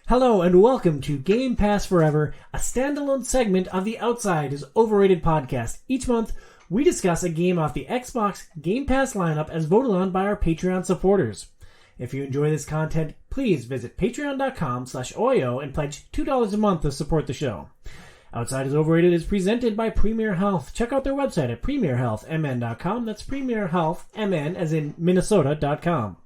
Hello and welcome to Game Pass Forever, a standalone segment of the Outside is Overrated podcast. Each month, we discuss a game off the Xbox Game Pass lineup as voted on by our Patreon supporters. If you enjoy this content, please visit patreon.com/OiO and pledge $2 a month to support the show. Outside is Overrated is presented by Premier Health. Check out their website at premierhealthmn.com. That's premierhealthmn as in Minnesota.com.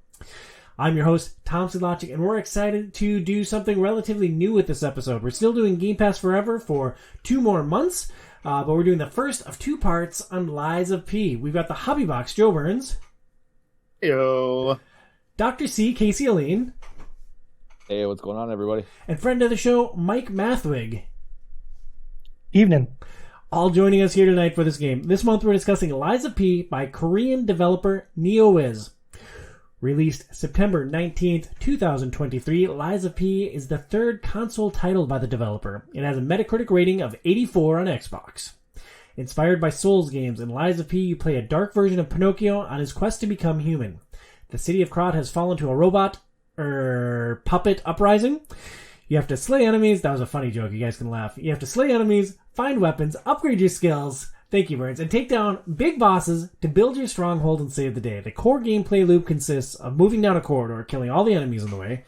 I'm your host, Tom Silacic, and we're excited to do something relatively new with this episode. We're still doing Game Pass Forever for 2 more months, but we're doing the first of 2 parts on Lies of P. We've got the Hobby Box, Joe Burns. Yo. Dr. C, Casey Aline. Hey, what's going on, everybody? And friend of the show, Mike Mathwig. Evening. All joining us here tonight for this game. This month we're discussing Lies of P by Korean developer Neowiz. Released September 19th, 2023, Lies of P is the 3rd console title by the developer. It has a Metacritic rating of 84 on Xbox. Inspired by Souls games, in Lies of P you play a dark version of Pinocchio on his quest to become human. The city of Krat has fallen to a robot, puppet uprising. You have to slay enemies. That was a funny joke, you guys can laugh. You have to slay enemies, find weapons, upgrade your skills, thank you, Burns, and take down big bosses to build your stronghold and save the day. The core gameplay loop consists of moving down a corridor, killing all the enemies in the way,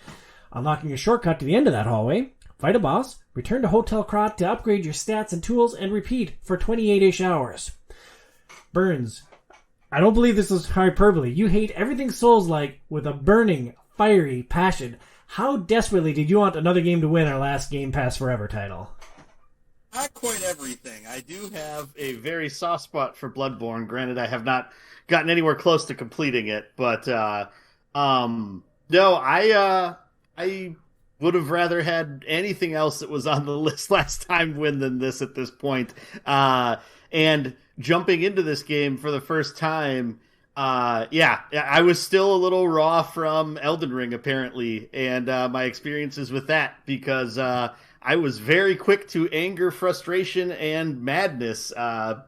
unlocking a shortcut to the end of that hallway, fight a boss, return to Hotel Krat to upgrade your stats and tools, and repeat for 28-ish hours. Burns, I don't believe this is hyperbole. You hate everything Souls-like with a burning, fiery passion. How desperately did you want another game to win our last Game Pass Forever title? Not quite everything. I do have a very soft spot for Bloodborne. Granted, I have not gotten anywhere close to completing it, but no, I would have rather had anything else that was on the list last time win than this at this point. And jumping into this game for the first time, I was still a little raw from Elden Ring apparently, and my experiences with that because I was very quick to anger, frustration, and madness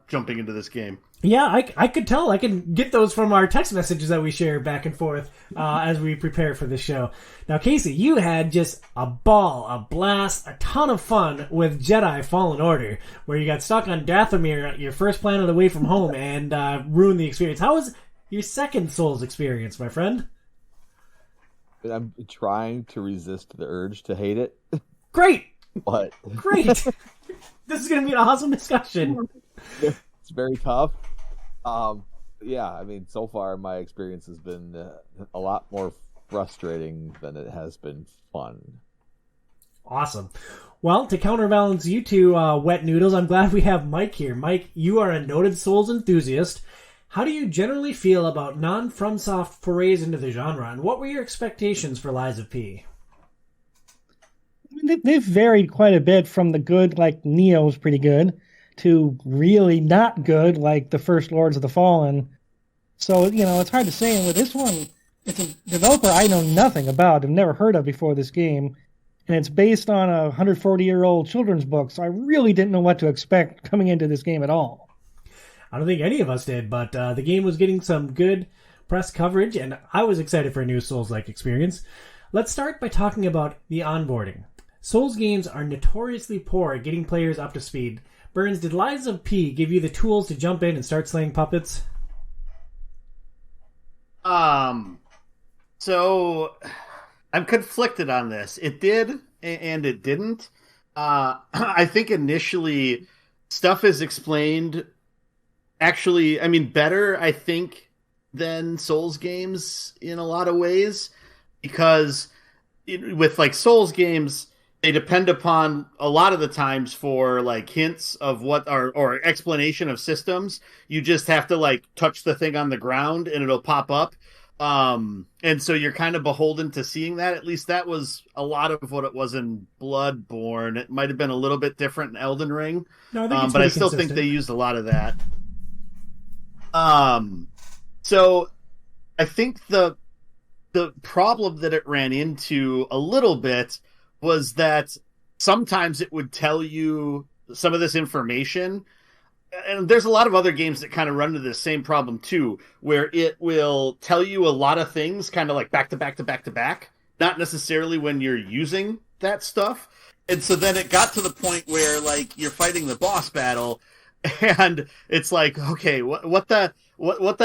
jumping into this game. Yeah, I could tell. I can get those from our text messages that we share back and forth as we prepare for the show. Now, Casey, you had just a ball, a blast, a ton of fun with Jedi Fallen Order, where you got stuck on Dathomir, your first planet away from home, and ruined the experience. How was your second Souls experience, my friend? I'm trying to resist the urge to hate it. Great! But Great! This is going to be an awesome discussion. It's very tough. I mean, so far my experience has been a lot more frustrating than it has been fun. Awesome. Well, to counterbalance you two wet noodles, I'm glad we have Mike here. Mike, you are a noted Souls enthusiast. How do you generally feel about non-FromSoft forays into the genre, and what were your expectations for Lies of P? They've varied quite a bit from the good, like Neo's pretty good, to really not good, like the first Lords of the Fallen. So, it's hard to say. And with this one, it's a developer I know nothing about, I've never heard of before this game. And it's based on a 140-year-old children's book, so I really didn't know what to expect coming into this game at all. I don't think any of us did, but the game was getting some good press coverage, and I was excited for a new Souls-like experience. Let's start by talking about the onboarding. Souls games are notoriously poor at getting players up to speed. Burns, did Lies of P give you the tools to jump in and start slaying puppets? So I'm conflicted on this. It did, and it didn't. I think initially stuff is explained actually, better, I think, than Souls games in a lot of ways, because with like Souls games, they depend upon a lot of the times for like hints of what are or explanation of systems. You just have to like touch the thing on the ground and it'll pop up. And so you're kind of beholden to seeing that. At least that was a lot of what it was in Bloodborne. It might have been a little bit different in Elden Ring. No, I think but I still think they used a lot of that. So I think the problem that it ran into a little bit was that sometimes it would tell you some of this information, and there's a lot of other games that kind of run into this same problem too, where it will tell you a lot of things kind of like back to back to back to back, not necessarily when you're using that stuff. And so then it got to the point where like you're fighting the boss battle, and it's like, okay, what the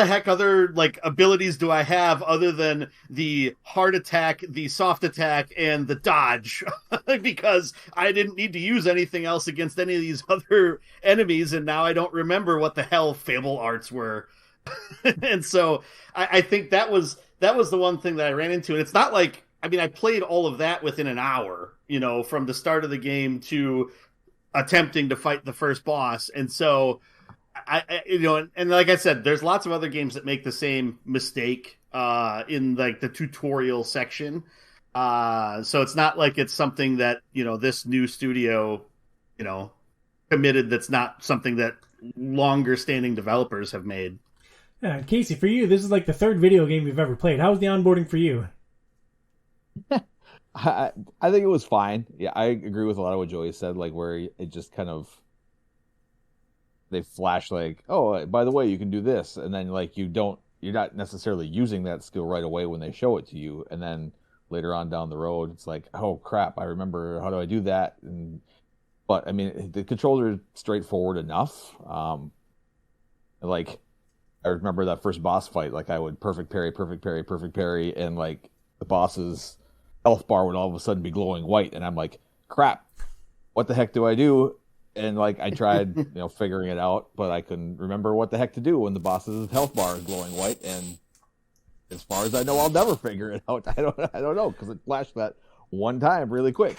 heck other like abilities do I have other than the hard attack, the soft attack, and the dodge? Because I didn't need to use anything else against any of these other enemies, and now I don't remember what the hell Fable Arts were. And so I think that was the one thing that I ran into. And it's not like, I mean, I played all of that within an hour, from the start of the game to attempting to fight the first boss. And so and like I said, there's lots of other games that make the same mistake in like the tutorial section. So it's not like it's something that, this new studio, committed. That's not something that longer standing developers have made. Yeah, Casey, for you, this is like the third video game you've ever played. How was the onboarding for you? I think it was fine. Yeah, I agree with a lot of what Joey said, like where it just kind of, they flash like, oh, by the way, you can do this. And then like you're not necessarily using that skill right away when they show it to you. And then later on down the road, it's like, oh crap, I remember, how do I do that? But I mean, the controls are straightforward enough. Like I remember that first boss fight, like I would perfect parry, and like the boss's health bar would all of a sudden be glowing white, and I'm like, crap, what the heck do I do? And like I tried, figuring it out, but I couldn't remember what the heck to do when the boss's health bar is glowing white. And as far as I know, I'll never figure it out. I don't know, because it flashed that one time really quick.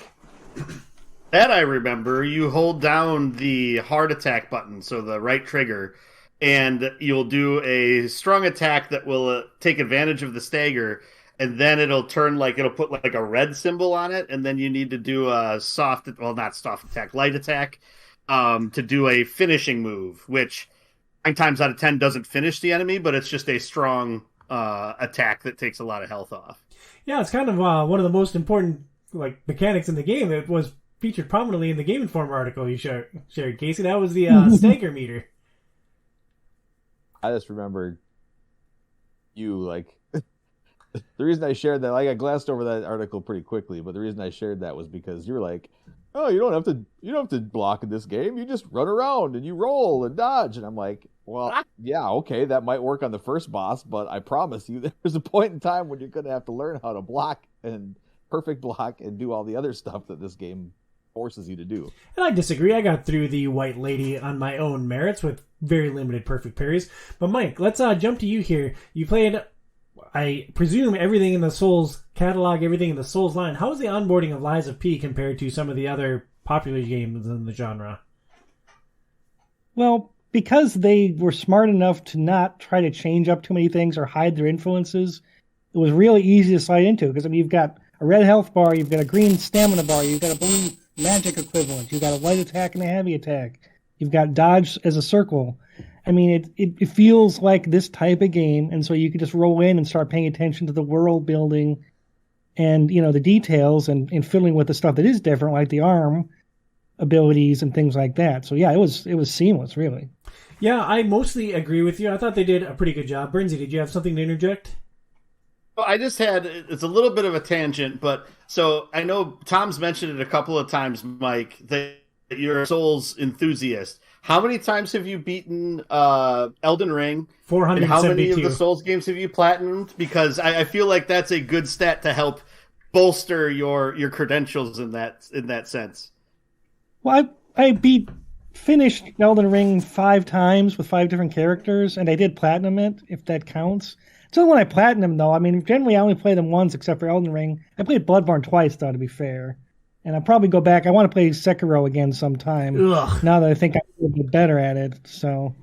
That I remember. You hold down the hard attack button, so the right trigger, and you'll do a strong attack that will take advantage of the stagger, and then it'll put like a red symbol on it, and then you need to do a light attack, to do a finishing move, which 9 times out of 10 doesn't finish the enemy, but it's just a strong attack that takes a lot of health off. Yeah, it's kind of one of the most important like mechanics in the game. It was featured prominently in the Game Informer article you shared, Casey. That was the stagger meter. I just remembered you like the reason I shared that, like I glanced over that article pretty quickly, but the reason I shared that was because you were like, oh, you don't have to block in this game. You just run around and you roll and dodge. And I'm like, well, yeah, okay, that might work on the first boss, but I promise you there's a point in time when you're going to have to learn how to block and perfect block and do all the other stuff that this game forces you to do. And I disagree. I got through the White Lady on my own merits with very limited perfect parries. But Mike, let's jump to you here. You played, I presume, everything in the Souls catalog, everything in the Souls line. How was the onboarding of Lies of P compared to some of the other popular games in the genre? Well, because they were smart enough to not try to change up too many things or hide their influences, it was really easy to slide into. Because I mean, you've got a red health bar, you've got a green stamina bar, you've got a blue magic equivalent, you've got a light attack and a heavy attack, you've got dodge as a circle. I mean, it feels like this type of game, and so you can just roll in and start paying attention to the world building and, the details and fiddling with the stuff that is different, like the arm abilities and things like that. So yeah, it was seamless, really. Yeah, I mostly agree with you. I thought they did a pretty good job. Brinzy, did you have something to interject? Well, it's a little bit of a tangent, but so I know Tom's mentioned it a couple of times, Mike, that you're a Souls enthusiast. How many times have you beaten Elden Ring? 472. And how many of the Souls games have you platinumed? Because I feel like that's a good stat to help bolster your credentials in that sense. Well, I finished Elden Ring 5 times with 5 different characters, and I did platinum it, if that counts. It's only when I platinum, though. I mean, generally I only play them once, except for Elden Ring. I played Bloodborne twice, though, to be fair. And I'll probably go back. I want to play Sekiro again sometime. Ugh. Now that I think I'm a little bit better at it. So,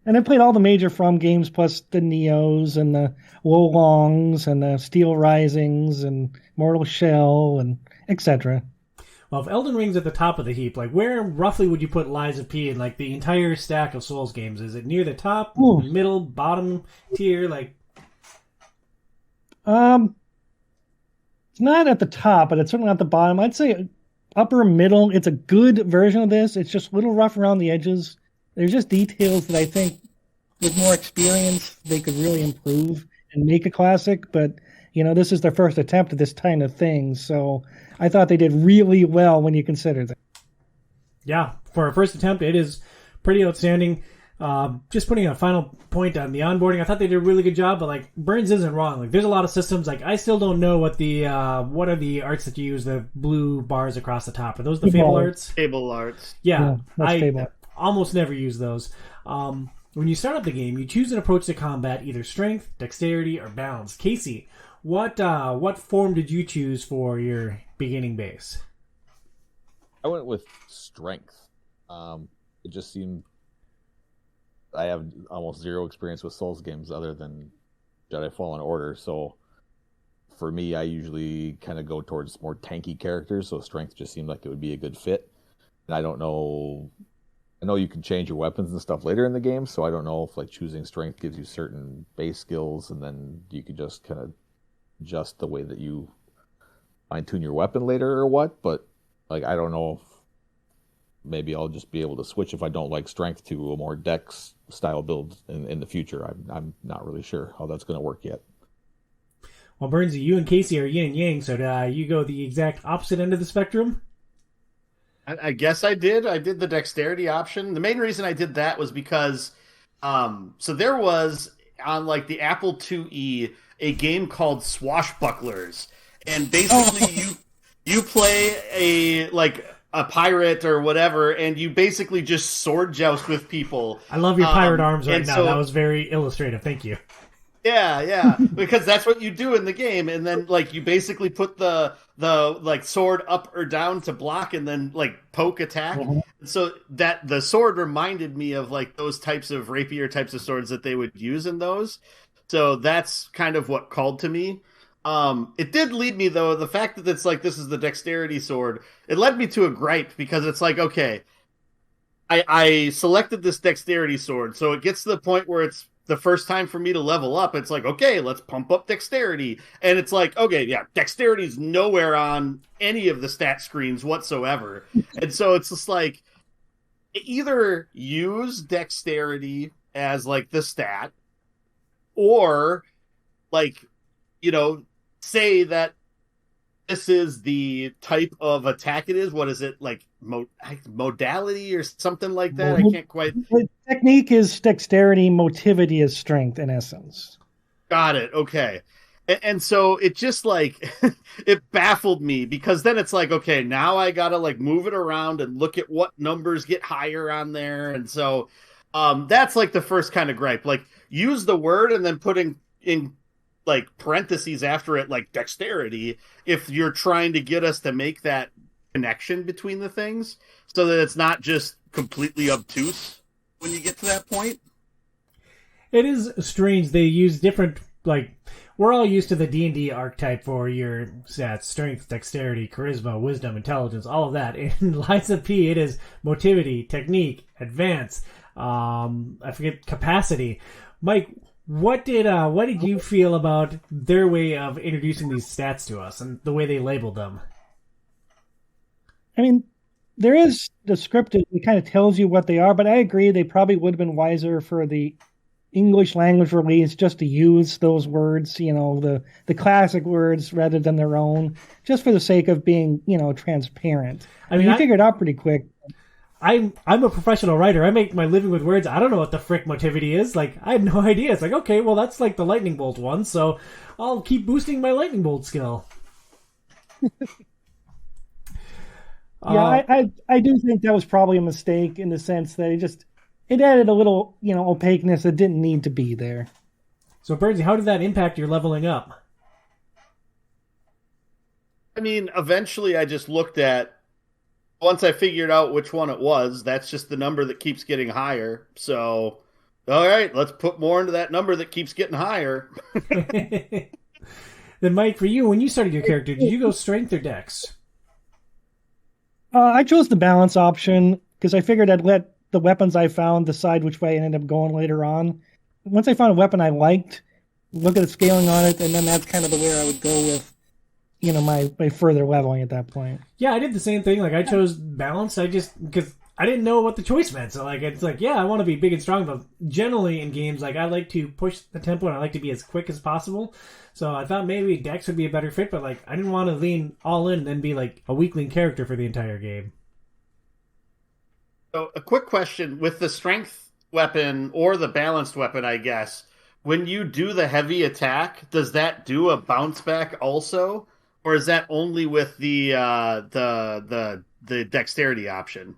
and I played all the major From games, plus the Neos and the Wolongs and the Steel Risings and Mortal Shell and etc. Well, if Elden Ring's at the top of the heap, like where roughly would you put Lies of P in like the entire stack of Souls games? Is it near the top, middle, bottom tier? Like, it's not at the top, but it's certainly not the bottom. I'd say upper middle. It's a good version of this. It's just a little rough around the edges. There's just details that I think with more experience they could really improve and make a classic. But, this is their first attempt at this kind of thing. So I thought they did really well when you consider that. Yeah, for a first attempt, it is pretty outstanding. Just putting a final point on the onboarding, I thought they did a really good job, but like Burns isn't wrong. Like there's a lot of systems. Like I still don't know what are the arts that you use, the blue bars across the top. Are those the Fable arts? Fable arts. Yeah, that's I Fable. almost never use those. When you start up the game, you choose an approach to combat, either strength, dexterity, or balance. Casey, what form did you choose for your beginning base? I went with strength. It just seemed I have almost zero experience with Souls games other than Jedi Fallen Order, so for me, I usually kind of go towards more tanky characters, so strength just seemed like it would be a good fit. And I don't know. I know you can change your weapons and stuff later in the game, so I don't know if like choosing strength gives you certain base skills, and then you could just kind of adjust the way that you fine tune your weapon later or what. But like I don't know if maybe I'll just be able to switch if I don't like strength to a more dex style build in the future. I'm not really sure how that's going to work yet. Well, Burnsy, you and Casey are yin and yang, so you go the exact opposite end of the spectrum? I guess I did. I did the dexterity option. The main reason I did that was because, so there was on like the Apple IIe a game called Swashbucklers, and basically you play a pirate or whatever, and you basically just sword joust with people. I love your pirate arms right now. So, that was very illustrative. Thank you. Yeah, because that's what you do in the game, and then like you basically put the like sword up or down to block, and then like poke attack. Mm-hmm. So that the sword reminded me of like those types of rapier types of swords that they would use in those. So that's kind of what called to me. It did lead me though, the fact that it's like this is the dexterity sword, it led me to a gripe, because it's like, okay, I selected this dexterity sword, so it gets to the point where it's the first time for me to level up. It's like, okay, let's pump up dexterity. And it's like, okay, yeah, dexterity is nowhere on any of the stat screens whatsoever. And so it's just like, either use dexterity as like the stat, or like, you know, say that this is the type of attack it is. What is it, like modality or something like that? I can't quite. The technique is dexterity, motivity is strength in essence. Got it. Okay. And so it just like it baffled me, because then it's like, okay, now I gotta like move it around and look at what numbers get higher on there. And so that's like the first kind of gripe. Like, use the word and then putting in like parentheses after it, like dexterity, if you're trying to get us to make that connection between the things, so that it's not just completely obtuse when you get to that point. It is strange. They use different, like, we're all used to the D&D archetype for your stats: strength, dexterity, charisma, wisdom, intelligence, all of that. In Lies of P, it is motivity, technique, advance, I forget, capacity. Mike, what did you feel about their way of introducing these stats to us and the way they labeled them? I mean, there is descriptive. It kind of tells you what they are, but I agree they probably would have been wiser for the English language release just to use those words, you know, the classic words rather than their own, just for the sake of being, you know, transparent. I mean, you figured it out pretty quick. I'm a professional writer. I make my living with words. I don't know what the frick motivity is. Like, I had no idea. It's like, okay, well, that's like the lightning bolt one, so I'll keep boosting my lightning bolt skill. Yeah, I do think that was probably a mistake, in the sense that it added a little, you know, opaqueness that didn't need to be there. So, Birdsy, how did that impact your leveling up? I mean, eventually I just looked at, once I figured out which one it was, that's just the number that keeps getting higher. So, all right, let's put more into that number that keeps getting higher. Then, Mike, for you, when you started your character, did you go strength or dex? I chose the balance option because I figured I'd let the weapons I found decide which way I ended up going later on. Once I found a weapon I liked, look at the scaling on it, and then that's kind of the way I would go with, you know, my further leveling at that point. Yeah, I did the same thing. Like, I chose balance. Because I didn't know what the choice meant. So like it's like, yeah, I want to be big and strong, but generally in games like I like to push the tempo and I like to be as quick as possible. So I thought maybe Dex would be a better fit, but like I didn't want to lean all in and then be like a weakling character for the entire game. So a quick question with the strength weapon or the balanced weapon, I guess. When you do the heavy attack, does that do a bounce back also, or is that only with the dexterity option?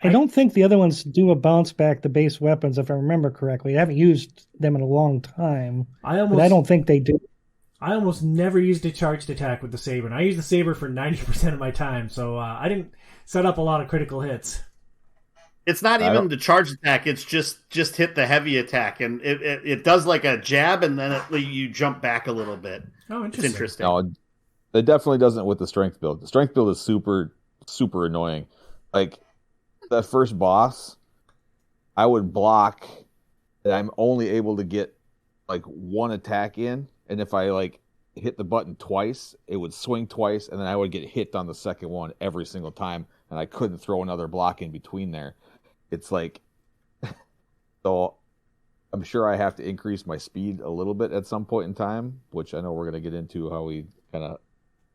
I don't think the other ones do a bounce back the base weapons, if I remember correctly. I haven't used them in a long time, but I don't think they do. I almost never used a charged attack with the saber, and I use the saber for 90% of my time, so I didn't set up a lot of critical hits. It's not even the charge attack; it's just hit the heavy attack, and it does like a jab, and then you jump back a little bit. Oh, It's interesting. No, it definitely doesn't with the strength build. The strength build is super, super annoying. Like, that first boss, I would block, and I'm only able to get like one attack in, and if I like hit the button twice, it would swing twice, and then I would get hit on the second one every single time, and I couldn't throw another block in between there. It's like, so I'm sure I have to increase my speed a little bit at some point in time, which I know we're going to get into how we kind of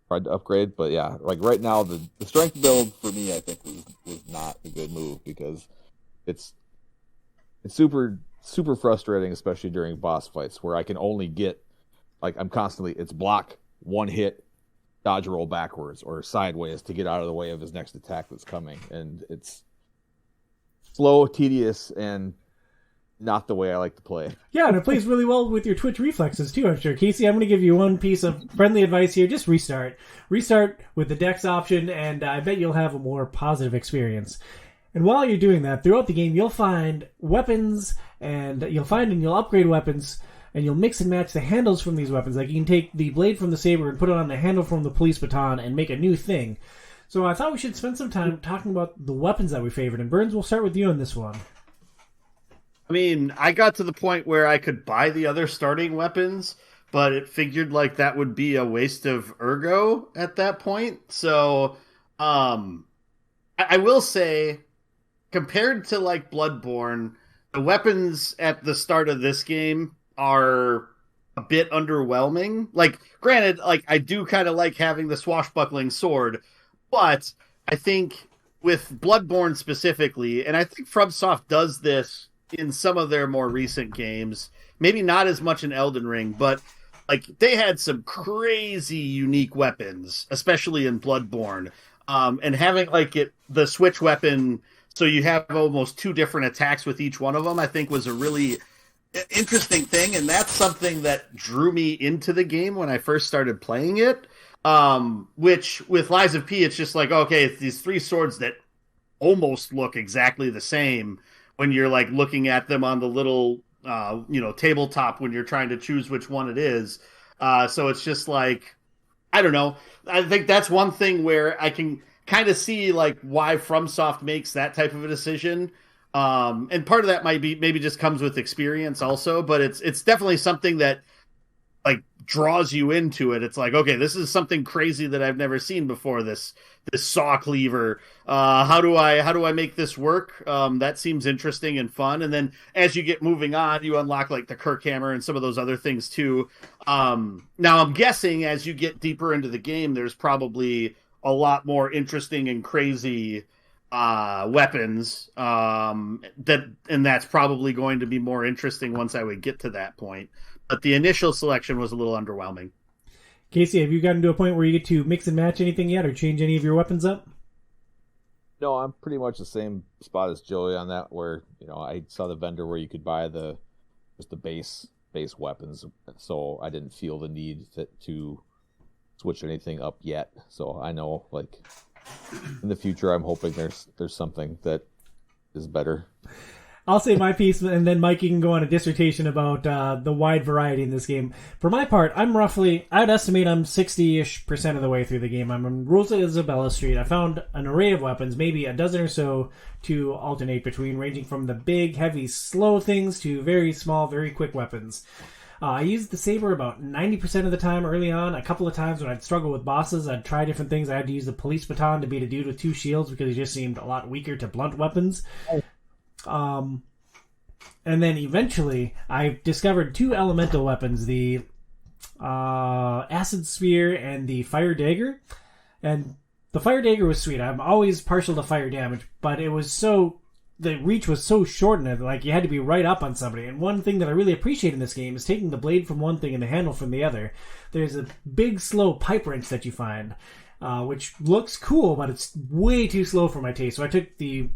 tried to upgrade. But yeah, like right now, the strength build for me, I think was not a good move because it's super, super frustrating, especially during boss fights where I can only get, like I'm constantly, it's block, one hit, dodge roll backwards or sideways to get out of the way of his next attack that's coming. And it's slow, tedious, and not the way I like to play. Yeah, and it plays really well with your twitch reflexes too, I'm sure. Casey, I'm going to give you one piece of friendly advice here. Just restart. Restart with the Dex option, and I bet you'll have a more positive experience. And while you're doing that, throughout the game, you'll find weapons, and you'll upgrade weapons, and you'll mix and match the handles from these weapons. Like you can take the blade from the saber and put it on the handle from the police baton and make a new thing. So I thought we should spend some time talking about the weapons that we favored. And Burns, we'll start with you on this one. I mean, I got to the point where I could buy the other starting weapons, but it figured like that would be a waste of ergo at that point. So, I will say, compared to like Bloodborne, the weapons at the start of this game are a bit underwhelming. Like, granted, like I do kind of like having the swashbuckling sword, but I think with Bloodborne specifically, and I think FromSoft does this in some of their more recent games, maybe not as much in Elden Ring, but like they had some crazy unique weapons, especially in Bloodborne. And having like the switch weapon, so you have almost two different attacks with each one of them, I think was a really interesting thing, and that's something that drew me into the game when I first started playing it. Which with Lies of P, it's just like, okay, it's these three swords that almost look exactly the same when you're like looking at them on the little, tabletop when you're trying to choose which one it is. So it's just like, I don't know. I think that's one thing where I can kind of see like why FromSoft makes that type of a decision. And part of that might be maybe just comes with experience also, but it's definitely something that like draws you into it. It's like, okay, this is something crazy that I've never seen before. This saw cleaver. How do I make this work? That seems interesting and fun. And then as you get moving on, you unlock like the Kirk hammer and some of those other things too. Now I'm guessing as you get deeper into the game, there's probably a lot more interesting and crazy weapons. That's probably going to be more interesting once I would get to that point. But the initial selection was a little underwhelming. Casey, have you gotten to a point where you get to mix and match anything yet or change any of your weapons up? No, I'm pretty much the same spot as Joey on that, where I saw the vendor where you could buy just the base weapons, so I didn't feel the need to switch anything up yet. So I know, like, in the future, I'm hoping there's something that is better. I'll say my piece, and then Mike, you can go on a dissertation about the wide variety in this game. For my part, I'd estimate I'm 60-ish% of the way through the game. I'm on Rosa Isabella Street. I found an array of weapons, maybe a dozen or so to alternate between, ranging from the big, heavy, slow things to very small, very quick weapons. I used the saber about 90% of the time early on. A couple of times when I'd struggle with bosses, I'd try different things. I had to use the police baton to beat a dude with 2 shields because he just seemed a lot weaker to blunt weapons. And then eventually, I discovered 2 elemental weapons, the acid sphere and the fire dagger. And the fire dagger was sweet. I'm always partial to fire damage, but it was the reach was so short in it, like you had to be right up on somebody. And one thing that I really appreciate in this game is taking the blade from one thing and the handle from the other. There's a big, slow pipe wrench that you find, which looks cool, but it's way too slow for my taste. So I took the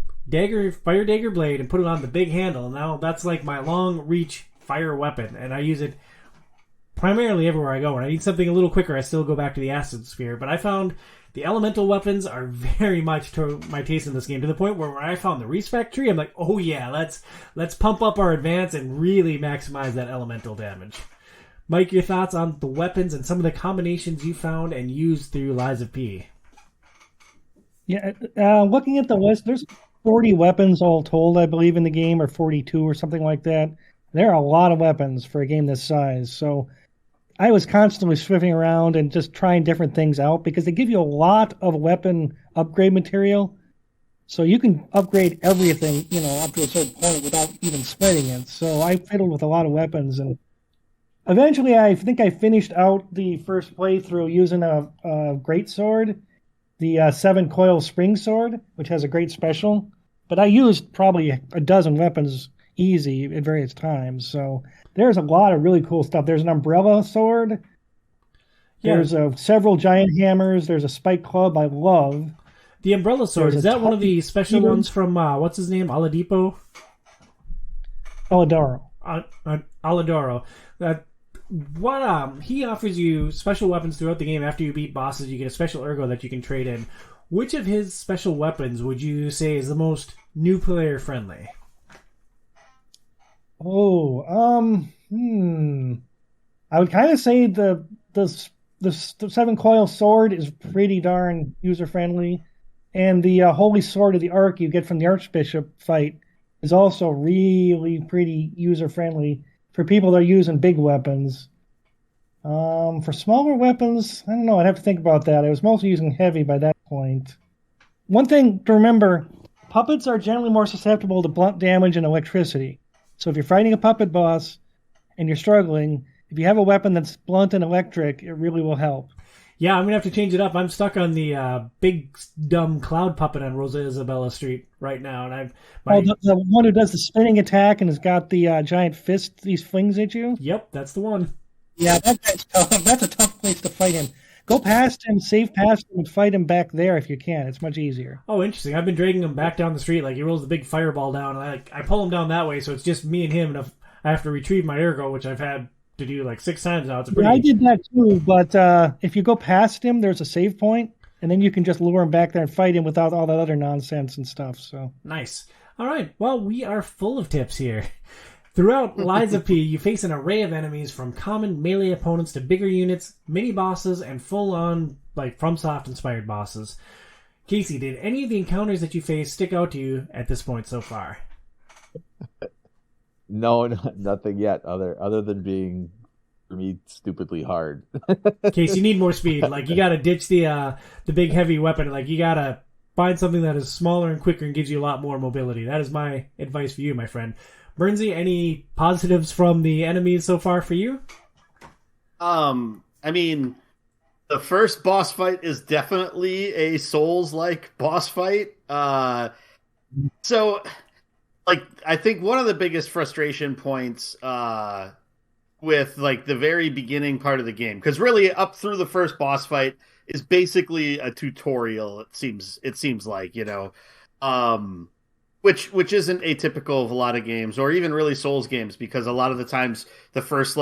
fire dagger blade and put it on the big handle, and now that's like my long reach fire weapon, and I use it primarily everywhere I go. When I need something a little quicker, I still go back to the acid sphere. But I found the elemental weapons are very much to my taste in this game, to the point where when I found the respec tree, I'm like, oh yeah, let's pump up our advance and really maximize that elemental damage. Mike, your thoughts on the weapons and some of the combinations you found and used through Lies of P? Yeah, looking at the list, there's 40 weapons all told, I believe, in the game, or 42 or something like that. There are a lot of weapons for a game this size, so I was constantly swimming around and just trying different things out because they give you a lot of weapon upgrade material. So you can upgrade everything, up to a certain point without even sweating it. So I fiddled with a lot of weapons, and eventually I think I finished out the first playthrough using a greatsword, the 7-coil spring sword, which has a great special. But I used probably a dozen weapons easy at various times, so there's a lot of really cool stuff. There's an umbrella sword. Yeah. There's several giant hammers. There's a spike club I love. The umbrella sword, is that one of the special ones from, what's his name, Oladipo? Olidoro. Olidoro. He offers you special weapons throughout the game. After you beat bosses, you get a special ergo that you can trade in. Which of his special weapons would you say is the most new player friendly? I would kind of say the 7-coil sword is pretty darn user friendly, and the holy sword of the arc you get from the archbishop fight is also really pretty user friendly for people that are using big weapons. For smaller weapons, I don't know. I'd have to think about that. I was mostly using heavy by that point. One thing to remember: puppets are generally more susceptible to blunt damage and electricity. So if you're fighting a puppet boss and you're struggling, if you have a weapon that's blunt and electric, it really will help. Yeah, I'm going to have to change it up. I'm stuck on the big, dumb cloud puppet on Rosa Isabella Street right now. And the one who does the spinning attack and has got the giant fist he flings at you? Yep, that's the one. Yeah, that's tough. That's a tough place to fight him. Go past him, save past him, and fight him back there if you can. It's much easier. Oh, interesting. I've been dragging him back down the street. Like, he rolls the big fireball down, and I pull him down that way, so it's just me and him, and I have to retrieve my ergo, which I've had to do like 6 times now. It's I did that too, but if you go past him, there's a save point, and then you can just lure him back there and fight him without all that other nonsense and stuff. So nice. All right. Well, we are full of tips here. Throughout Lies of P, you face an array of enemies, from common melee opponents to bigger units, mini bosses, and full-on FromSoft-inspired bosses. Casey, did any of the encounters that you faced stick out to you at this point so far? No, nothing yet. Other than being, for me, stupidly hard. Casey, you need more speed. Like, you gotta ditch the big heavy weapon. Like, you gotta find something that is smaller and quicker and gives you a lot more mobility. That is my advice for you, my friend. Bernsey, any positives from the enemies so far for you? I mean, the first boss fight is definitely a Souls-like boss fight. So, I think one of the biggest frustration points with the very beginning part of the game, because really up through the first boss fight is basically a tutorial. It seems like, which isn't atypical of a lot of games, or even really Souls games, because a lot of the times the first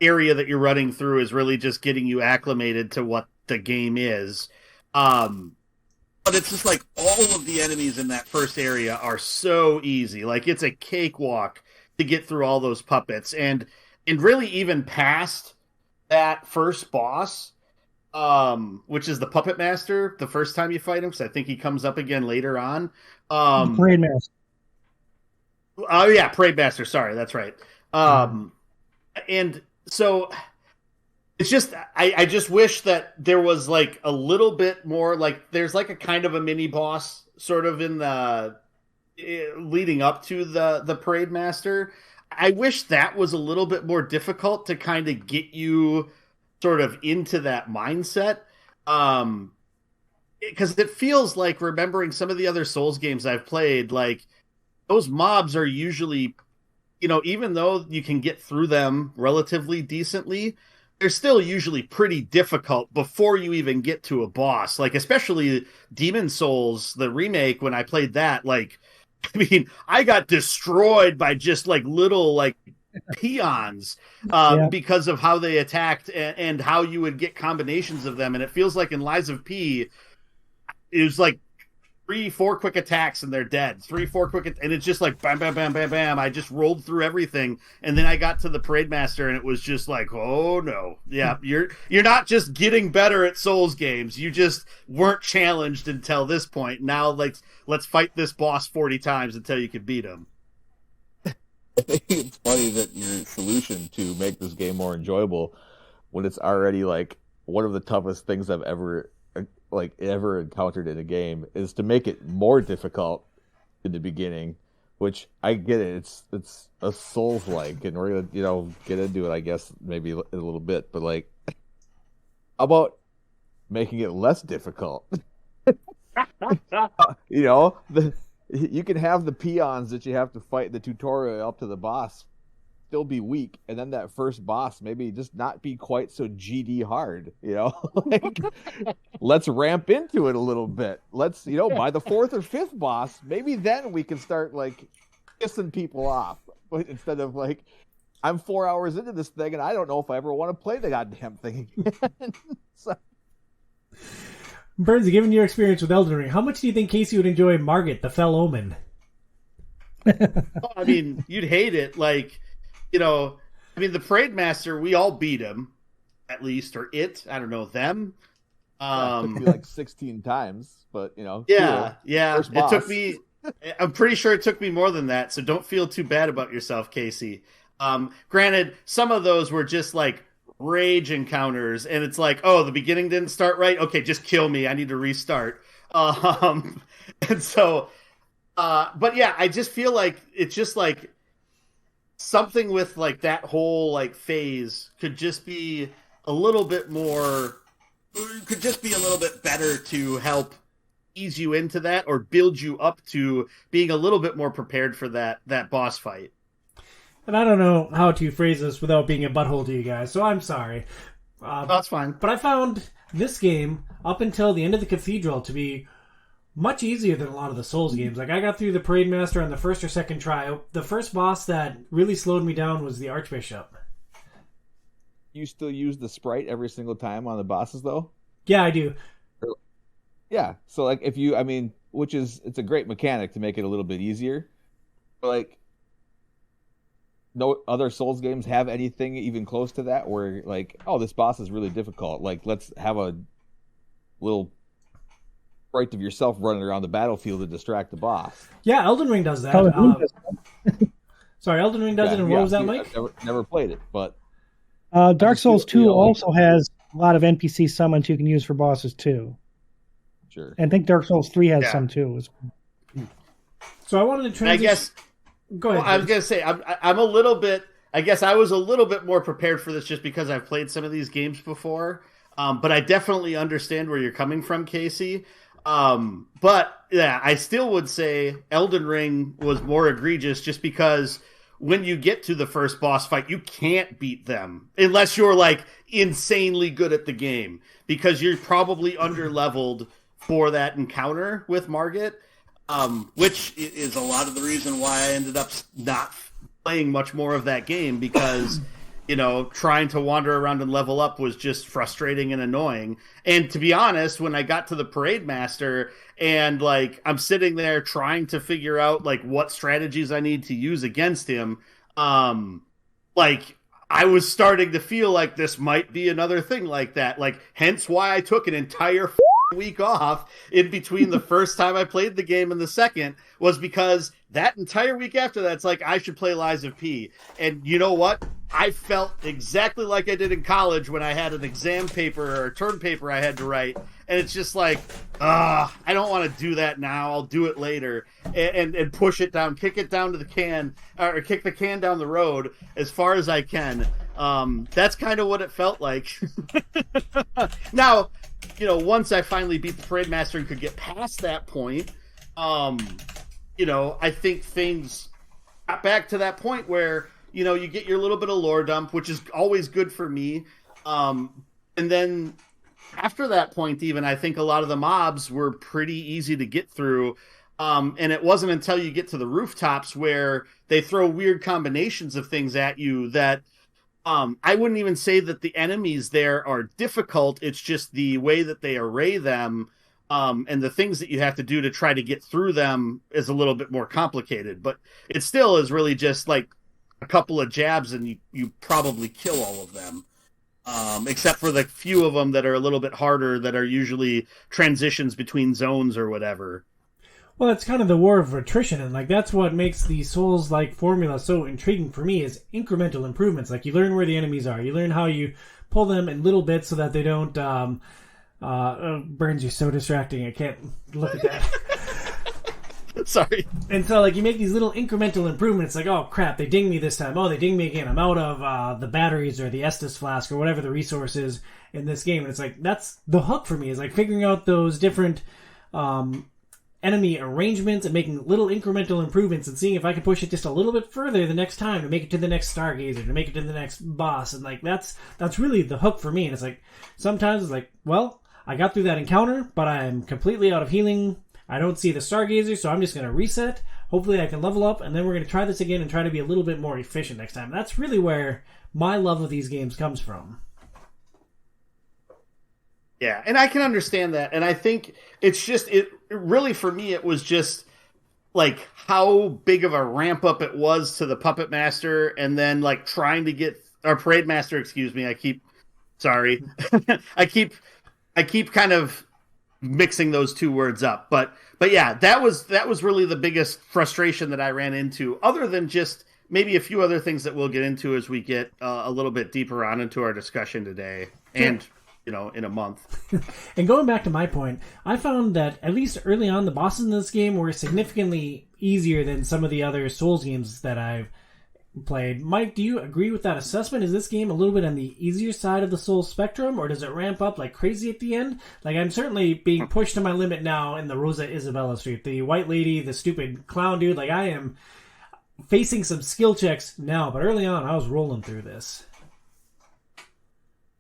area that you're running through is really just getting you acclimated to what the game is. But it's just all of the enemies in that first area are so easy. It's a cakewalk to get through all those puppets, and really even past that first boss, which is the Puppet Master, the first time you fight him, because I think he comes up again later on. Parade Master. Oh yeah, Parade Master. Sorry, that's right. And so it's just I just wish that there was like a little bit more, like there's like a kind of a mini boss sort of in the leading up to the Parade Master. I wish that was a little bit more difficult to kind of get you sort of into that mindset. Because it feels like, remembering some of the other Souls games I've played, like those mobs are usually, even though you can get through them relatively decently, they're still usually pretty difficult before you even get to a boss. Like, especially Demon Souls, the remake, when I played that, like, I mean, I got destroyed by just like little like peons because of how they attacked and how you would get combinations of them. And it feels like in Lies of P, it was like 3-4 quick attacks and they're dead. 3-4 quick, and it's just like bam, bam, bam, bam, bam. I just rolled through everything, and then I got to the Parade Master, and it was just like, oh no, yeah, you're not just getting better at Souls games. You just weren't challenged until this point. Now, like, let's fight this boss 40 times until you can beat him. I think it's funny that your solution to make this game more enjoyable, when it's already like one of the toughest things I've ever encountered in a game, is to make it more difficult in the beginning. Which I get it, it's a Souls like, and we're gonna get into it, I guess, maybe in a little bit. But like, how about making it less difficult? You can have the peons that you have to fight in the tutorial up to the boss still be weak, and then that first boss maybe just not be quite so GD hard, like, let's ramp into it a little bit. Let's, by the 4th or 5th boss, maybe then we can start like pissing people off, instead of like, I'm 4 hours into this thing and I don't know if I ever want to play the goddamn thing again. So... Burnsy, given your experience with Elden Ring, how much do you think Casey would enjoy Margit, the Fell Omen? I mean, you'd hate it. Like, the Parade Master, we all beat him, at least, or it. I don't know, them. It took me like 16 times, but yeah. It took me. I'm pretty sure it took me more than that. So don't feel too bad about yourself, Casey. Granted, some of those were just like rage encounters, and it's like, oh, the beginning didn't start right. Okay, just kill me. I need to restart. And so, but yeah, I just feel like it's just like something with like that whole like phase could just be a little bit more, could just be a little bit better to help ease you into that, or build you up to being a little bit more prepared for that boss fight. And I don't know how to phrase this without being a butthole to you guys, so I'm sorry. That's fine. But I found this game, up until the end of the Cathedral, to be much easier than a lot of the Souls games. Like, I got through the Parade Master on the first or second try. The first boss that really slowed me down was the Archbishop. You still use the sprite every single time on the bosses, though? Yeah, I do. Yeah, so like if you, it's a great mechanic to make it a little bit easier. But like, no other Souls games have anything even close to that, where like, oh, this boss is really difficult. Like, let's have a little sprite of yourself running around the battlefield to distract the boss. Yeah, Elden Ring does that. Sorry, Elden Ring does it, and what was that, Mike? I've never played it, but Dark Souls 2 also has a lot of NPC summons you can use for bosses too. Sure. And I think Dark Souls 3 has some too. So I wanted to transition. I guess. Go ahead. Well, I was gonna say I'm a little bit. I guess I was a little bit more prepared for this just because I've played some of these games before. But I definitely understand where you're coming from, Casey. But yeah, I still would say Elden Ring was more egregious just because when you get to the first boss fight, you can't beat them unless you're like insanely good at the game, because you're probably under-leveled for that encounter with Margit, which is a lot of the reason why I ended up not playing much more of that game, because trying to wander around and level up was just frustrating and annoying. And to be honest, when I got to the Parade Master and like I'm sitting there trying to figure out like what strategies I need to use against him, like I was starting to feel like this might be another thing like that. Like, hence why I took an entire week off in between the first time I played the game and the second, was because that entire week after that, it's like, I should play Lies of P. And you know what? I felt exactly like I did in college when I had an exam paper or a term paper I had to write. And it's just like, I don't want to do that now. I'll do it later. And push it down, kick it down to the can, or kick the can down the road as far as I can. That's kind of what it felt like. Now, once I finally beat the Parade Master and could get past that point, I think things got back to that point where, you get your little bit of lore dump, which is always good for me. And then after that point, even, I think a lot of the mobs were pretty easy to get through. And it wasn't until you get to the rooftops where they throw weird combinations of things at you that I wouldn't even say that the enemies there are difficult. It's just the way that they array them and the things that you have to do to try to get through them is a little bit more complicated. But it still is really just like a couple of jabs and you probably kill all of them. Except for the few of them that are a little bit harder that are usually transitions between zones or whatever. Well, it's kind of the war of attrition, and that's what makes the Souls-like formula so intriguing for me is incremental improvements. You learn where the enemies are, you learn how you pull them in little bits so that they don't burns you so distracting. I can't look at that. Sorry. And so, you make these little incremental improvements, oh, crap, they ding me this time. Oh, they ding me again. I'm out of the batteries or the Estus flask or whatever the resource is in this game. And it's that's the hook for me, is figuring out those different enemy arrangements and making little incremental improvements and seeing if I can push it just a little bit further the next time to make it to the next Stargazer, to make it to the next boss. And, that's really the hook for me. And it's sometimes it's well, I got through that encounter, but I'm completely out of healing. I don't see the Stargazer, so I'm just going to reset. Hopefully I can level up, and then we're going to try this again and try to be a little bit more efficient next time. That's really where my love of these games comes from. Yeah, and I can understand that. And I think it's just, it really, for me, it was just how big of a ramp up it was to the Puppet Master, and then trying to get, or Parade Master, excuse me. I keep kind of mixing those two words up, but yeah, that was really the biggest frustration that I ran into, other than just maybe a few other things that we'll get into as we get a little bit deeper on into our discussion today, and in a month. And going back to my point, I found that at least early on, the bosses in this game were significantly easier than some of the other Souls games that I've played. Mike, do you agree with that assessment? Is this game a little bit on the easier side of the Souls spectrum, or does it ramp up like crazy at the end? I'm certainly being pushed to my limit now in the Rosa Isabella Street. The white lady, the stupid clown dude, I am facing some skill checks now, but early on I was rolling through this.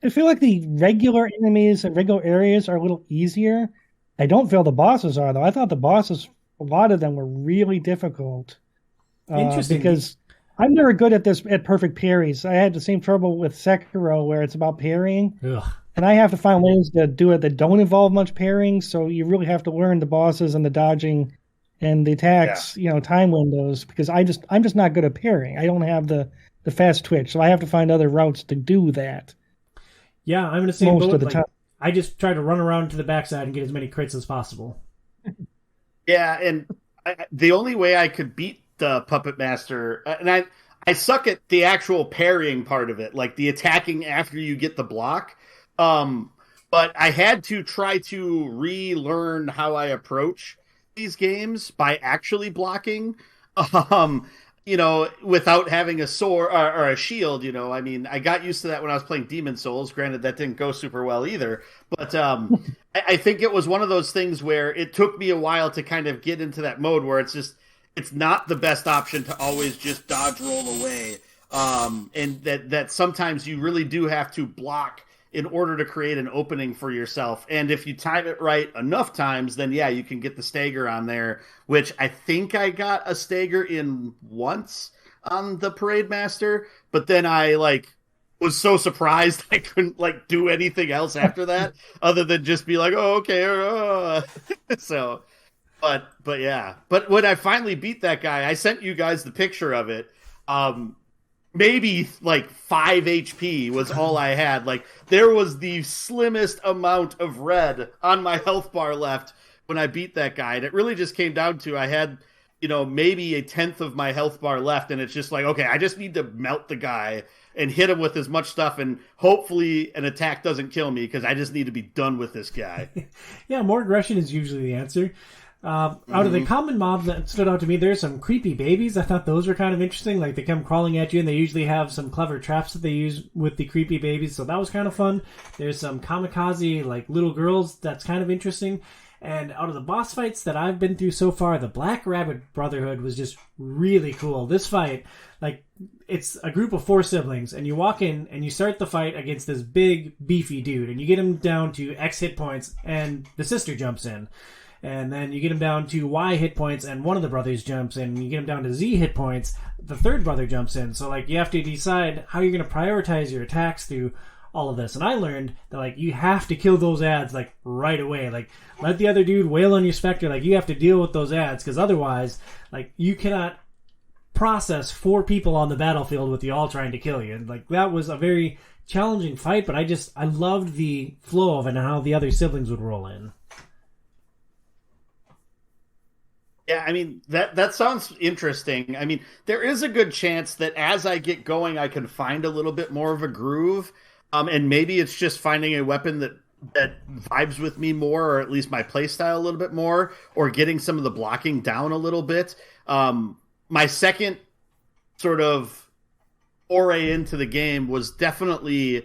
I feel like the regular enemies and regular areas are a little easier. I don't feel the bosses are, though. I thought the bosses, a lot of them were really difficult. Interesting. Because I'm never good at perfect parries. I had the same trouble with Sekiro, where it's about parrying. Ugh. And I have to find ways to do it that don't involve much parrying, so you really have to learn the bosses and the dodging and the attacks, time windows, because I'm just not good at parrying. I don't have the fast twitch, so I have to find other routes to do that. Yeah, I'm in the same Most boat. of the time. I just try to run around to the backside and get as many crits as possible. Yeah, and the only way I could beat the Puppet Master, and I suck at the actual parrying part of it, the attacking after you get the block. But I had to try to relearn how I approach these games by actually blocking. Without having a sword or a shield, I got used to that when I was playing Demon Souls. Granted, that didn't go super well either. But I think it was one of those things where it took me a while to kind of get into that mode where it's not the best option to always just dodge roll away. And that sometimes you really do have to block in order to create an opening for yourself. And if you time it right enough times, then yeah, you can get the stagger on there, which I think I got a stagger in once on the Parade Master, but then I was so surprised I couldn't do anything else after that other than just be oh, okay. So, but yeah, but when I finally beat that guy, I sent you guys the picture of it. Maybe 5 HP was all I had. There was the slimmest amount of red on my health bar left when I beat that guy. And it really just came down to I had, maybe a tenth of my health bar left. And it's just okay, I just need to melt the guy. and hit him with as much stuff, and hopefully an attack doesn't kill me because I just need to be done with this guy. Yeah, more aggression is usually the answer. Out of the common mobs that stood out to me, there's some creepy babies. I thought those were kind of interesting. Like, they come crawling at you, and they usually have some clever traps that they use with the creepy babies, so that was kind of fun. There's some kamikaze, like, little girls. That's kind of interesting. And out of the boss fights that I've been through so far, the Black Rabbit Brotherhood was just really cool. This fight, like, it's a group of 4 siblings, and you walk in and you start the fight against this big, beefy dude, and you get him down to X hit points, and the sister jumps in. And then you get him down to Y hit points, and one of the brothers jumps in. And you get him down to Z hit points, the third brother jumps in. So, like, you have to decide how you're going to prioritize your attacks through all of this. And I learned that, like, you have to kill those ads, like, right away. Like, let the other dude wail on your Spectre. Like, you have to deal with those ads, because otherwise, like, you cannot process 4 people on the battlefield with you all trying to kill you. And, like, that was a very challenging fight, but I loved the flow of it and how the other siblings would roll in. Yeah, I mean, that sounds interesting. I mean, there is a good chance that as I get going, I can find a little bit more of a groove. And maybe it's just finding a weapon that vibes with me more, or at least my playstyle a little bit more, or getting some of the blocking down a little bit. My second sort of foray into the game was definitely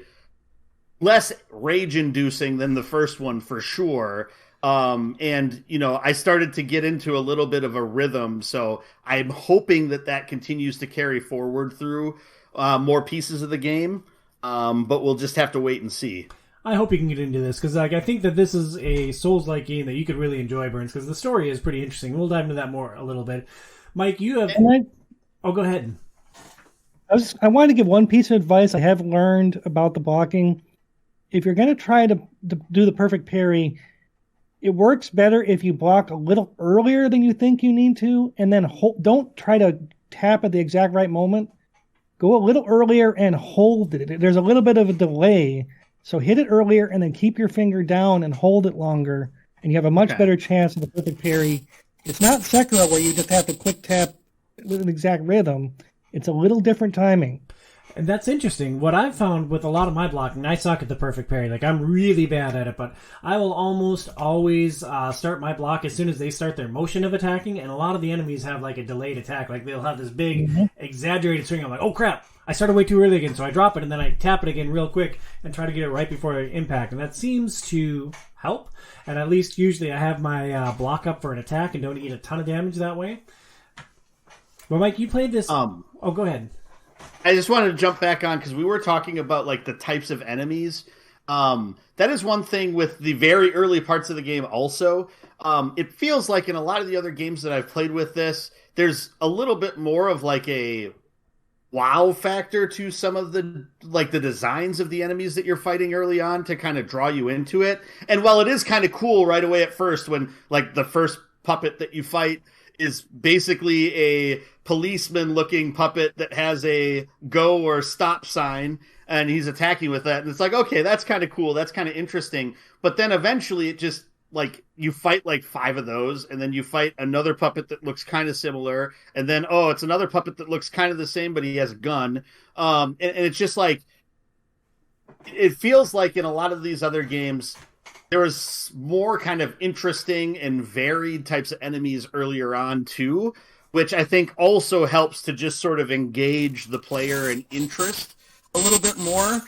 less rage-inducing than the first one, for sure. And, you know, I started to get into a little bit of a rhythm, so I'm hoping that continues to carry forward through more pieces of the game, but we'll just have to wait and see. I hope you can get into this, because, like, I think that this is a Souls-like game that you could really enjoy, Burns, because the story is pretty interesting. We'll dive into that more a little bit. Mike, you have... Oh, go ahead. I wanted to give one piece of advice I have learned about the blocking. If you're going to try to do the perfect parry, it works better if you block a little earlier than you think you need to, and then don't try to tap at the exact right moment. Go a little earlier and hold it. There's a little bit of a delay, so hit it earlier and then keep your finger down and hold it longer, and you have a much better chance of the perfect parry. It's not Sekiro where you just have to quick tap with an exact rhythm. It's a little different timing. And that's interesting. What I've found with a lot of my blocking, I suck at the perfect parry. Like, I'm really bad at it, but I will almost always start my block as soon as they start their motion of attacking, and a lot of the enemies have, like, a delayed attack. Like, they'll have this big, exaggerated swing. I'm like, oh, crap, I started way too early again, so I drop it, and then I tap it again real quick and try to get it right before impact. And that seems to help, and at least usually I have my block up for an attack and don't eat a ton of damage that way. But, Mike, you played this... Oh, go ahead. I just wanted to jump back on because we were talking about, like, the types of enemies. That is one thing with the very early parts of the game also. It feels like in a lot of the other games that I've played with this, there's a little bit more of, like, a wow factor to some of the, like, the designs of the enemies that you're fighting early on to kind of draw you into it. And while it is kind of cool right away at first when, like, the first puppet that you fight is basically a policeman-looking puppet that has a go or stop sign, and he's attacking with that. And it's like, okay, that's kind of cool. That's kind of interesting. But then eventually it just, like, you fight, like, 5 of those, and then you fight another puppet that looks kind of similar, and then, oh, it's another puppet that looks kind of the same, but he has a gun. And it's just, like, it feels like in a lot of these other games, there was more kind of interesting and varied types of enemies earlier on, too, which I think also helps to just sort of engage the player in interest a little bit more,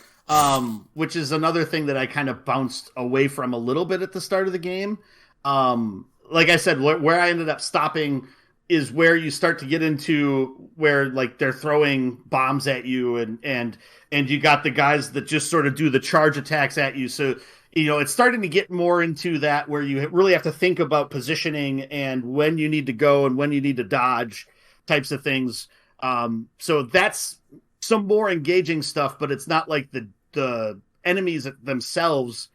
which is another thing that I kind of bounced away from a little bit at the start of the game. Like I said, where I ended up stopping is where you start to get into where, like, they're throwing bombs at you and you got the guys that just sort of do the charge attacks at you. So, you know, it's starting to get more into that where you really have to think about positioning and when you need to go and when you need to dodge types of things. So that's some more engaging stuff, but it's not like the enemies themselves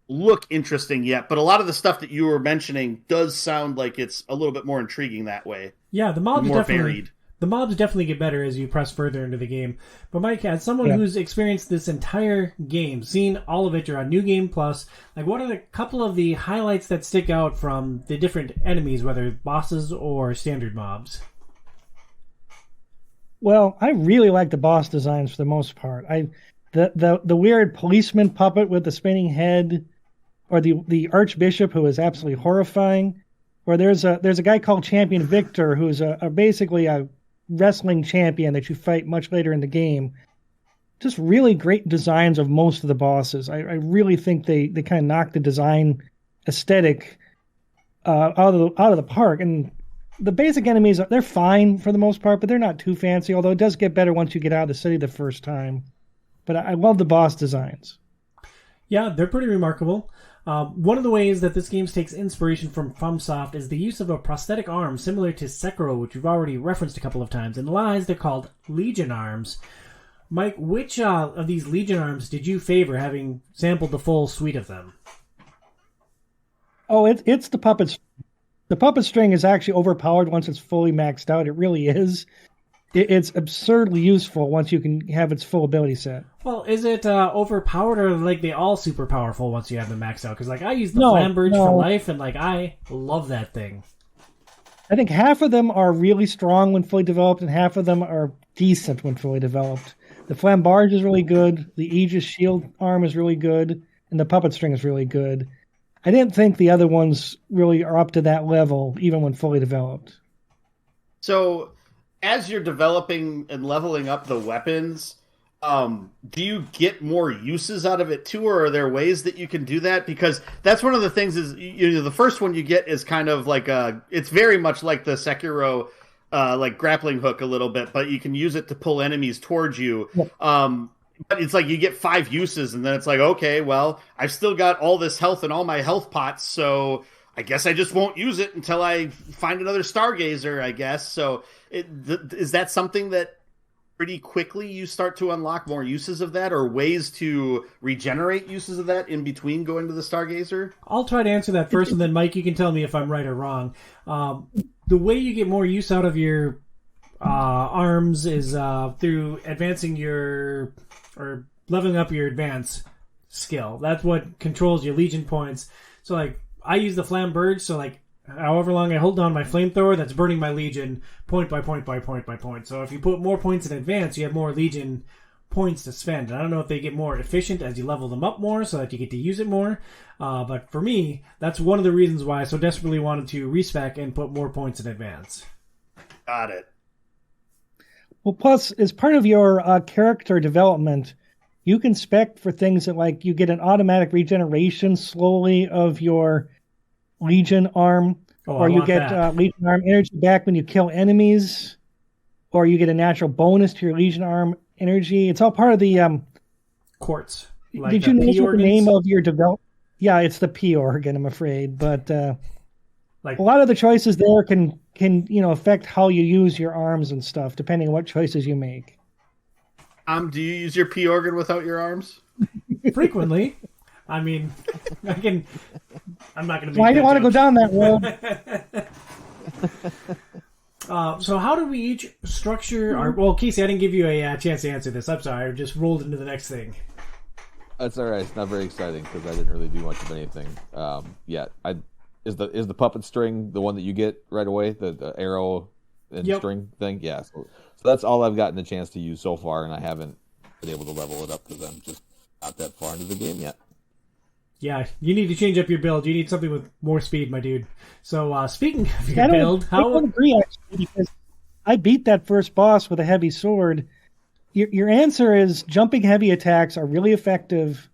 look interesting yet. But a lot of the stuff that you were mentioning does sound like it's a little bit more intriguing that way. Yeah, the mobs more definitely varied. The mobs definitely get better as you press further into the game. But Mike, as someone who's experienced this entire game, seen all of it, you're on New Game Plus, like, what are a couple of the highlights that stick out from the different enemies, whether bosses or standard mobs? Well, I really like the boss designs for the most part. The weird policeman puppet with the spinning head, or the archbishop who is absolutely horrifying. Or there's a guy called Champion Victor who's basically a wrestling champion that you fight much later in the game. Just really great designs of most of the bosses. I really think they kind of knocked the design aesthetic out of the park. And the basic enemies, they're fine for the most part, but they're not too fancy, although it does get better once you get out of the city the first time. But I love the boss designs. Yeah, they're pretty remarkable. One of the ways that this game takes inspiration from FromSoft is the use of a prosthetic arm similar to Sekiro, which we've already referenced a couple of times. In Lies, they're called Legion arms. Mike, which of these Legion arms did you favor, having sampled the full suite of them? Oh, it's the puppets. The puppet string is actually overpowered once it's fully maxed out. It really is. It's absurdly useful once you can have its full ability set. Well, is it overpowered, or like they all super powerful once you have them maxed out? Because like I use the Flamberge for life, and like I love that thing. I think half of them are really strong when fully developed, and half of them are decent when fully developed. The Flamberge is really good. The Aegis shield arm is really good, and the puppet string is really good. I didn't think the other ones really are up to that level, even when fully developed. So, as you're developing and leveling up the weapons, do you get more uses out of it too, or are there ways that you can do that? Because that's one of the things is, the first one you get is kind of like it's very much like the Sekiro, like grappling hook a little bit, but you can use it to pull enemies towards you. But it's like you get 5 uses, and then it's like, okay, well, I've still got all this health in all my health pots, so I guess I just won't use it until I find another Stargazer, I guess. So is that something that pretty quickly you start to unlock more uses of that, or ways to regenerate uses of that in between going to the Stargazer? I'll try to answer that first, and then Mike, you can tell me if I'm right or wrong. The way you get more use out of your arms is through advancing or leveling up your advance skill. That's what controls your Legion points. So like I use the Flamberge, so like however long I hold down my flamethrower, that's burning my Legion point by point by point by point. So if you put more points in advance, you have more Legion points to spend. And I don't know if they get more efficient as you level them up more so that you get to use it more. But for me, that's one of the reasons why I so desperately wanted to respec and put more points in advance. Got it. Well, plus, as part of your character development, you can spec for things that, like, you get an automatic regeneration slowly of your Legion arm, or you get Legion arm energy back when you kill enemies, or you get a natural bonus to your Legion arm energy. It's all part of the quartz. Like did you know what the name of your develop? Yeah, it's the P organ, I'm afraid, but like a lot of the choices there can affect how you use your arms and stuff, depending on what choices you make. Do you use your P organ without your arms? Frequently. I mean, I'm not going to. Well, I didn't want to go down that road. So how do we each structure our... Well, Casey, I didn't give you a chance to answer this. I'm sorry. I just rolled into the next thing. That's all right. It's not very exciting because I didn't really do much of anything yet. Is the puppet string the one that you get right away? The arrow and string thing? Yeah. So that's all I've gotten a chance to use so far, and I haven't been able to level it up because I'm just not that far into the game yet. Yeah, you need to change up your build. You need something with more speed, my dude. So, speaking of your build, I don't agree, actually, because I beat that first boss with a heavy sword. Your answer is jumping heavy attacks are really effective,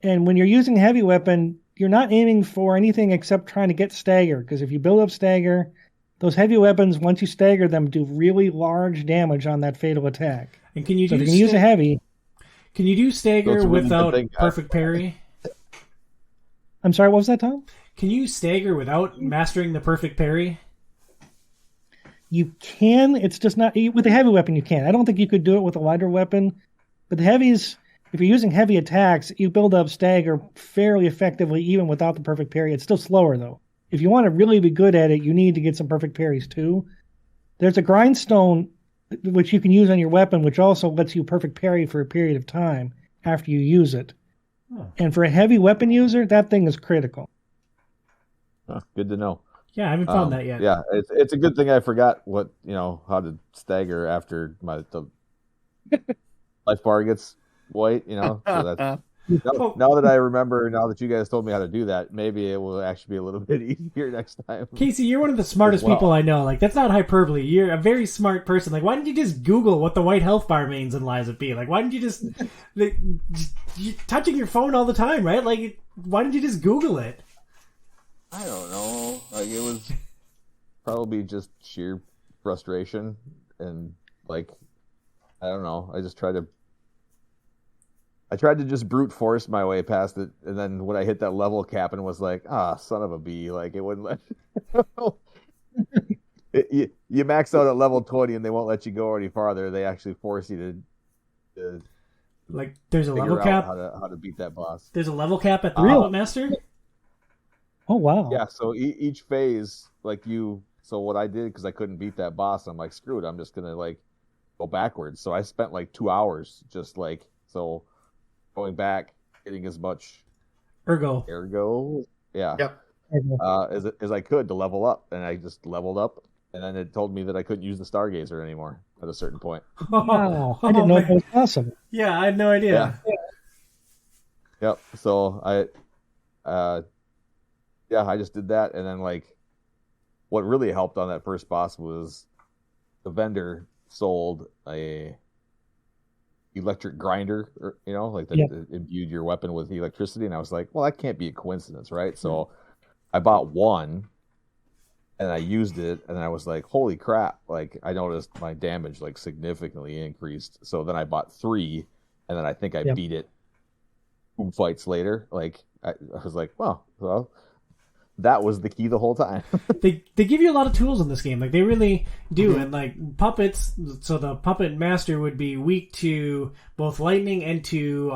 and when you're using a heavy weapon, you're not aiming for anything except trying to get stagger, because if you build up stagger, those heavy weapons, once you stagger them, do really large damage on that fatal attack. And can you if you can use a heavy... Can you do stagger without perfect parry? I'm sorry, what was that, Tom? Can you stagger without mastering the perfect parry? You can. It's just not... With a heavy weapon, you can. I don't think you could do it with a lighter weapon. But the heavies, if you're using heavy attacks, you build up stagger fairly effectively even without the perfect parry. It's still slower, though. If you want to really be good at it, you need to get some perfect parries, too. There's a grindstone which you can use on your weapon, which also lets you perfect parry for a period of time after you use it. And for a heavy weapon user, that thing is critical. Good to know. Yeah, I haven't found that yet. Yeah, it's a good thing I forgot how to stagger after the life bar gets white. So that's now that I remember, now that you guys told me how to do that, maybe it will actually be a little bit easier next time. Casey, you're one of the smartest people I know. Like, that's not hyperbole. You're a very smart person. Like, why didn't you just Google what the white health bar means in Lies of P? Like, why didn't you just you're touching your phone all the time, right? Like, why didn't you just Google it? I don't know. Like, it was probably just sheer frustration and I don't know. I tried to just brute force my way past it, and then when I hit that level cap and was like, son of a bee, like it wouldn't let you max out at level 20 and they won't let you go any farther. They actually force you to like there's a level out cap how to beat that boss. There's a level cap at the Puppet Master? Oh wow. Yeah, so each phase, so what I did, because I couldn't beat that boss, I'm like, screw it, I'm just gonna go backwards. So I spent 2 hours just going back, getting as much ergo, yeah, yep, as I could to level up, and I just leveled up, and then it told me that I couldn't use the Stargazer anymore at a certain point. Wow, I didn't know that was possible. Yeah, I had no idea. Yeah. Yep. So I just did that, and then what really helped on that first boss was the vendor sold a electric grinder, that imbued your weapon with electricity, and I was like, well, that can't be a coincidence, right? So I bought one and I used it, and I was like, holy crap, I noticed my damage significantly increased. So then I bought 3, and then I think I beat it 2 fights later. I was like, well, that was the key the whole time. they give you a lot of tools in this game. They really do. And puppets, so the puppet master would be weak to both lightning and to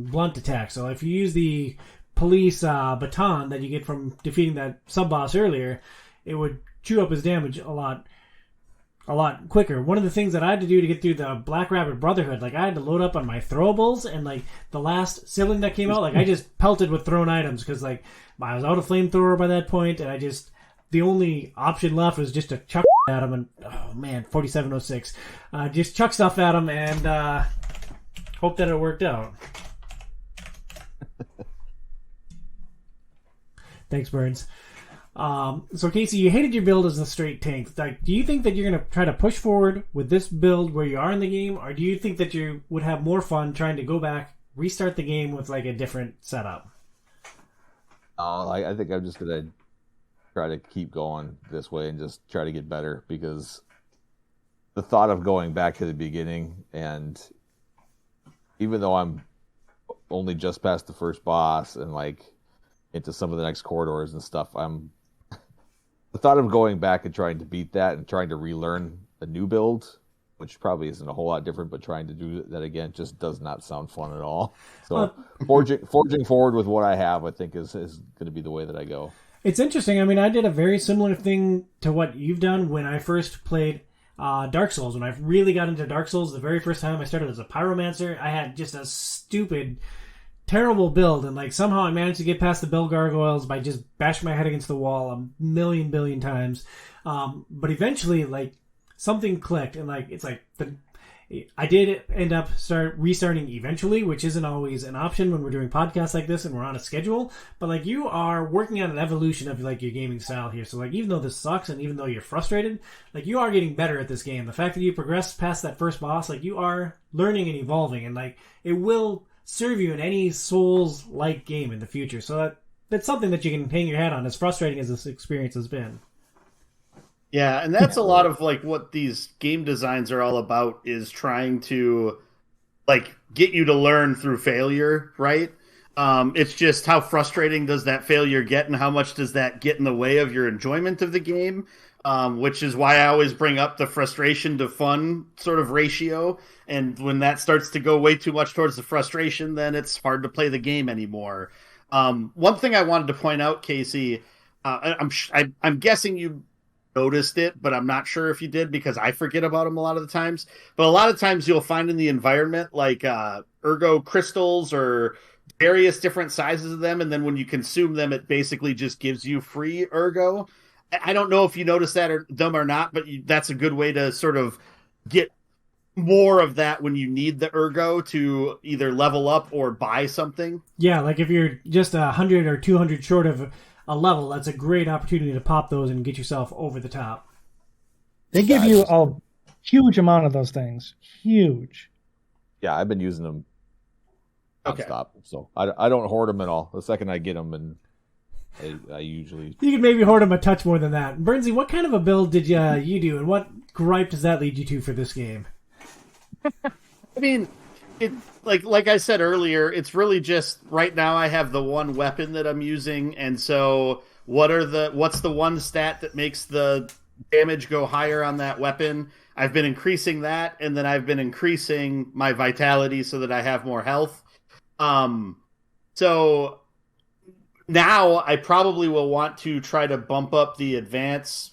blunt attack. So if you use the police baton that you get from defeating that sub boss earlier, it would chew up his damage a lot quicker. One of the things that I had to do to get through the Black Rabbit Brotherhood, I had to load up on my throwables, and the last sibling that came out, I just pelted with thrown items because I was out of flamethrower by that point, and the only option left was just to chuck at him, and oh man, 4706, just chuck stuff at him and hope that it worked out. Thanks, Burns. So Casey, you hated your build as a straight tank. Do you think that you're going to try to push forward with this build where you are in the game, or do you think that you would have more fun trying to go back, restart the game with a different setup? I think I'm just going to try to keep going this way and just try to get better, because the thought of going back to the beginning, and even though I'm only just past the first boss and into some of the next corridors and stuff, the thought of going back and trying to beat that and trying to relearn a new build, which probably isn't a whole lot different, but trying to do that again just does not sound fun at all. So forging forward with what I have, I think is going to be the way that I go. It's interesting. I mean, I did a very similar thing to what you've done when I first played Dark Souls. When I really got into Dark Souls, the very first time I started as a pyromancer, I had just a stupid, terrible build, and somehow I managed to get past the bell gargoyles by just bashing my head against the wall a billion times. But eventually, something clicked, and I did end up restarting eventually, which isn't always an option when we're doing podcasts like this and we're on a schedule. But you are working on an evolution of your gaming style here. So even though this sucks and even though you're frustrated, you are getting better at this game. The fact that you progressed past that first boss, you are learning and evolving, and it will serve you in any Souls-like game in the future. So that's something that you can hang your hat on, as frustrating as this experience has been. Yeah, and that's a lot of what these game designs are all about, is trying to get you to learn through failure, right? It's just how frustrating does that failure get, and how much does that get in the way of your enjoyment of the game? Which is why I always bring up the frustration to fun sort of ratio. And when that starts to go way too much towards the frustration, then it's hard to play the game anymore. One thing I wanted to point out, Casey, I'm guessing you noticed it, but I'm not sure if you did, because I forget about them a lot of the times. But a lot of times you'll find in the environment ergo crystals or various different sizes of them, and then when you consume them, it basically just gives you free ergo. I don't know if you notice that or them or not, but that's a good way to sort of get more of that when you need the ergo to either level up or buy something. Yeah, like if you're just 100 or 200 short of a level, that's a great opportunity to pop those and get yourself over the top. They give you a huge amount of those things. Huge. Yeah, I've been using them Okay. nonstop, so I don't hoard them at all. The second I get them, and I usually... You could maybe hoard them a touch more than that. Bernsey, what kind of a build did you do, and what gripe does that lead you to for this game? I mean, it like I said earlier, it's really just right now I have the one weapon that I'm using, and so what's the one stat that makes the damage go higher on that weapon? I've been increasing that, and then I've been increasing my vitality so that I have more health. So now I probably will want to try to bump up the advance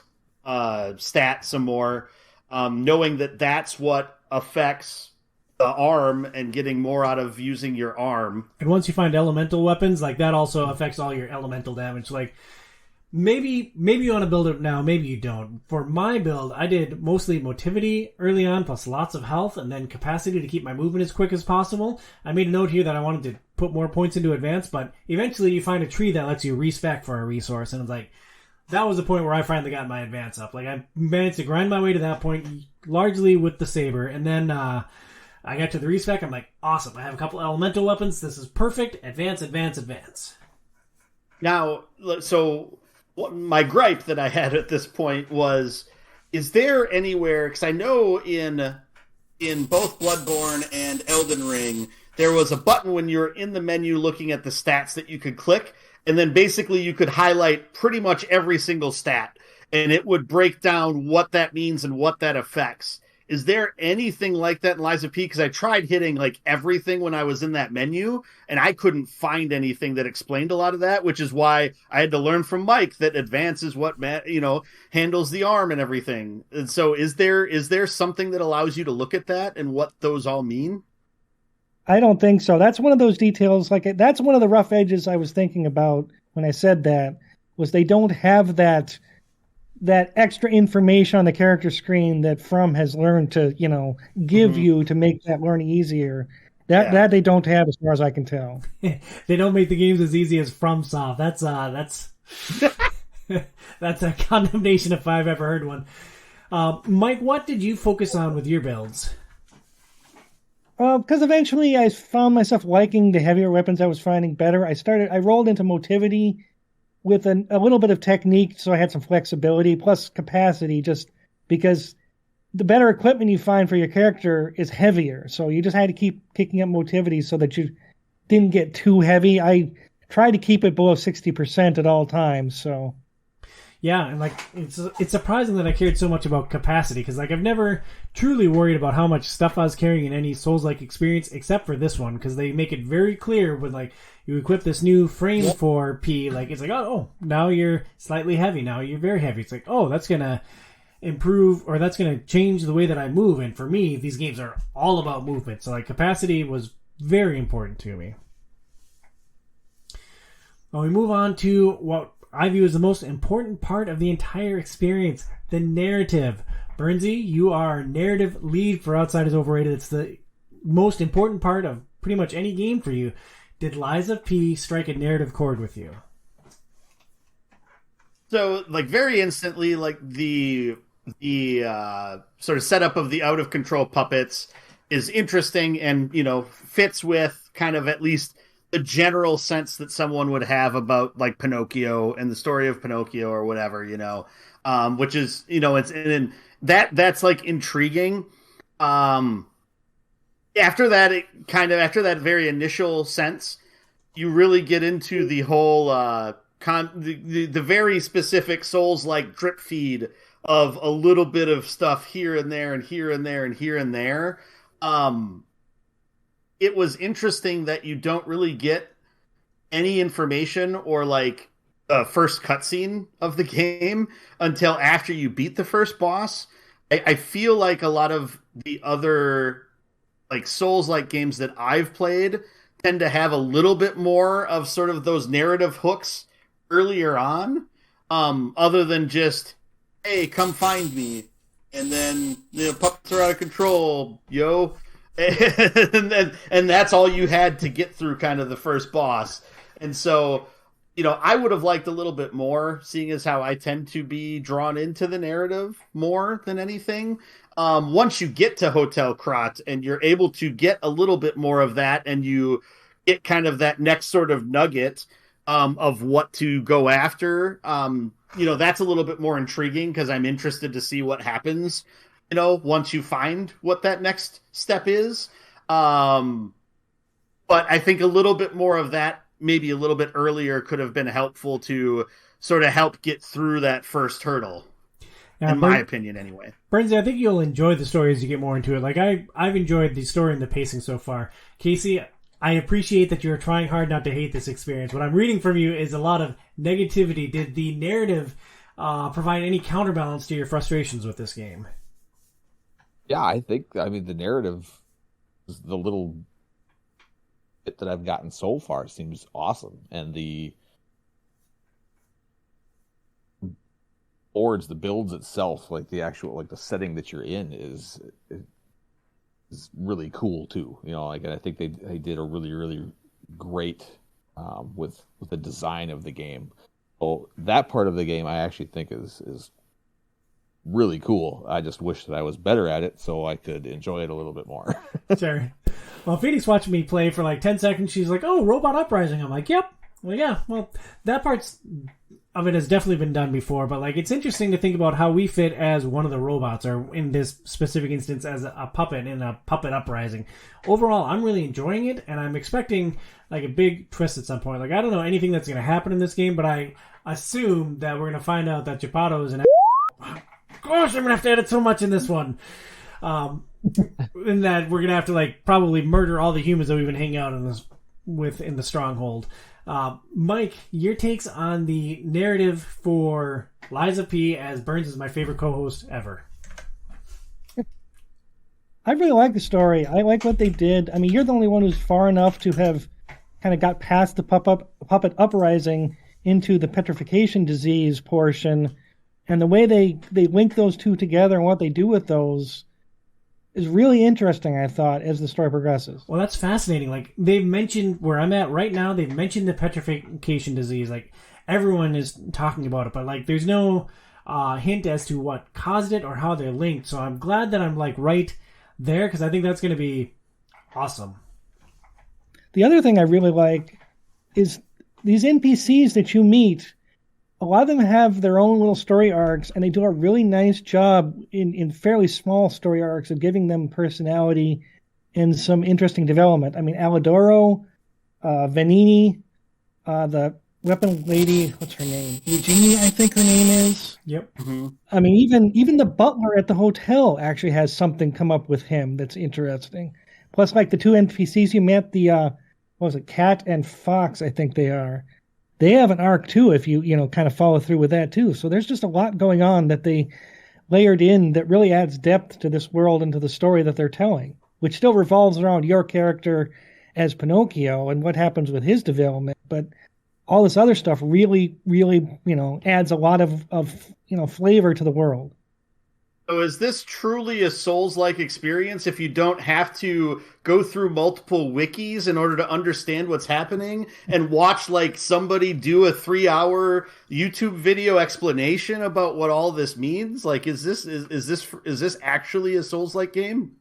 stat some more, knowing that that's what affects the arm and getting more out of using your arm. And once you find elemental weapons, like that also affects all your elemental damage. Like maybe you want to build it now, maybe you don't. For my build, I did mostly motivity early on, plus lots of health, and then capacity to keep my movement as quick as possible. I made a note here that I wanted to put more points into advance, but eventually you find a tree that lets you respec for a resource, and it's like, that was the point where I finally got my advance up. Like, I managed to grind my way to that point, largely with the saber, and then I got to the respec. I'm like, awesome, I have a couple elemental weapons. This is perfect. Advance, advance, advance. Now, so my gripe that I had at this point was, is there anywhere, because I know in both Bloodborne and Elden Ring, there was a button when you were in the menu looking at the stats that you could click, and then basically you could highlight pretty much every single stat, and it would break down what that means and what that affects. Is there anything like that in Lies of P? Because I tried hitting like everything when I was in that menu, and I couldn't find anything that explained a lot of that, which is why I had to learn from Mike that advance is what handles the arm and everything. And so is there something that allows you to look at that and what those all mean? I don't think so. That's one of those details. Like, that's one of the rough edges I was thinking about when I said that, was they don't have that extra information on the character screen that From has learned to, give you to make that learning easier. That they don't have, as far as I can tell. They don't make the games as easy as FromSoft. That's a condemnation if I've ever heard one. Mike, what did you focus on with your builds? Because eventually I found myself liking the heavier weapons I was finding better. I rolled into motivity with a little bit of technique, so I had some flexibility, plus capacity, just because the better equipment you find for your character is heavier. So you just had to keep kicking up motivity so that you didn't get too heavy. I tried to keep it below 60% at all times, so... Yeah, and like it's surprising that I cared so much about capacity, because like I've never truly worried about how much stuff I was carrying in any Souls-like experience, except for this one, because they make it very clear when like you equip this new frame for P, like it's like oh now you're slightly heavy, now you're very heavy. It's like that's gonna improve, or that's gonna change the way that I move. And for me, these games are all about movement, so like capacity was very important to me. Well, we move on to what I view as the most important part of the entire experience, the narrative. Bernsey, you are narrative lead for Outsiders Overrated. It's the most important part of pretty much any game for you. Did Lies of P strike a narrative chord with you? So, like, very instantly, like, the sort of setup of the out-of-control puppets is interesting and, fits with kind of at least the general sense that someone would have about like Pinocchio and the story of Pinocchio or whatever, which is, that's like intriguing. After that, after that very initial sense, you really get into the whole, the very specific Souls-like drip feed of a little bit of stuff here and there and here and there and here and there. It was interesting that you don't really get any information or like a first cutscene of the game until after you beat the first boss. I feel like a lot of the other like Souls-like games that I've played tend to have a little bit more of sort of those narrative hooks earlier on. other than just, hey, come find me, and then puppets are out of control, yo, and that's all you had to get through kind of the first boss. And so, I would have liked a little bit more, seeing as how I tend to be drawn into the narrative more than anything. Once you get to Hotel Krat and you're able to get a little bit more of that, and you get kind of that next sort of nugget of what to go after, that's a little bit more intriguing, because I'm interested to see what happens, once you find what that next step is. But I think a little bit more of that, maybe a little bit earlier, could have been helpful to sort of help get through that first hurdle. In my opinion, anyway. Brinsley, I think you'll enjoy the story as you get more into it. Like, I've enjoyed the story and the pacing so far. Casey, I appreciate that you're trying hard not to hate this experience. What I'm reading from you is a lot of negativity. Did the narrative provide any counterbalance to your frustrations with this game? Yeah, the narrative, the little bit that I've gotten so far seems awesome. And the boards, the builds itself, like the actual, like the setting that you're in is really cool too. And I think they did a really, really great with the design of the game. So that part of the game I actually think is really cool. I just wish that I was better at it so I could enjoy it a little bit more. Sure. Well, Phoenix watched me play for like 10 seconds. She's like, "Oh, Robot Uprising." I'm like, "Yep." Well, yeah. Well, that part's of it has definitely been done before, but like it's interesting to think about how we fit as one of the robots, or in this specific instance as a puppet in a Puppet Uprising. Overall, I'm really enjoying it, and I'm expecting like a big twist at some point. Like, I don't know anything that's going to happen in this game, but I assume that we're going to find out that Geppetto is an gosh, I'm going to have to edit so much in this one. And that we're going to have to like probably murder all the humans that we've been hanging out in the stronghold. Mike, your takes on the narrative for Lies of P, as Burns is my favorite co-host ever. I really like the story. I like what they did. I mean, you're the only one who's far enough to have kind of got past the puppet uprising into the petrification disease portion. And the way they link those two together and what they do with those is really interesting, I thought, as the story progresses. Well, that's fascinating. Like, they've mentioned where I'm at right now, they've mentioned the petrification disease. Like, everyone is talking about it, but like there's no hint as to what caused it or how they're linked. So I'm glad that I'm like right there, because I think that's going to be awesome. The other thing I really like is these NPCs that you meet. A lot of them have their own little story arcs, and they do a really nice job in fairly small story arcs of giving them personality and some interesting development. I mean, Alidoro, Vanini, the weapon lady, what's her name? Eugenie, I think her name is. Yep. Mm-hmm. I mean, even the butler at the hotel actually has something come up with him that's interesting. Plus, like the two NPCs you met, the what was it, Cat and Fox, I think they are. They have an arc too, if you kind of follow through with that too. So there's just a lot going on that they layered in that really adds depth to this world and to the story that they're telling, which still revolves around your character as Pinocchio and what happens with his development. But all this other stuff really, really, adds a lot of flavor to the world. So is this truly a Souls-like experience if you don't have to go through multiple wikis in order to understand what's happening and watch like somebody do a 3-hour YouTube video explanation about what all this means? Like, is this actually a Souls-like game?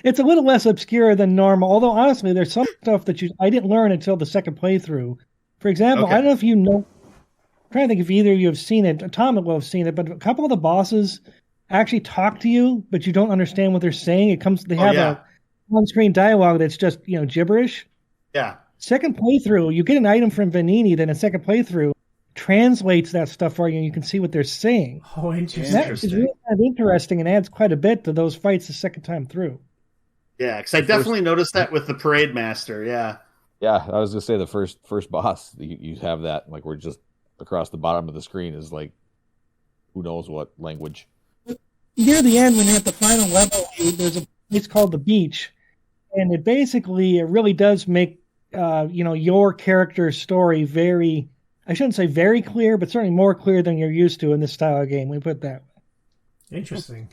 It's a little less obscure than normal, although honestly, there's some stuff that I didn't learn until the second playthrough. For example, I don't know if you know. I'm trying to think if either of you have seen it. Tom will have seen it, but a couple of the bosses actually talk to you, but you don't understand what they're saying. They have a on-screen dialogue that's just gibberish. Yeah. Second playthrough, you get an item from Vanini, then a second playthrough translates that stuff for you, and you can see what they're saying. Oh, interesting. That is really kind of interesting and adds quite a bit to those fights the second time through. Yeah, because I definitely noticed that with the Parade Master. Yeah. Yeah, I was gonna say the first boss, you have that, like, we're just across the bottom of the screen is like, who knows what language. Near the end, when you're at the final level, there's a place called the beach, and it really does make your character's story very I shouldn't say very clear, but certainly more clear than you're used to in this style of game. We put it that way. Interesting.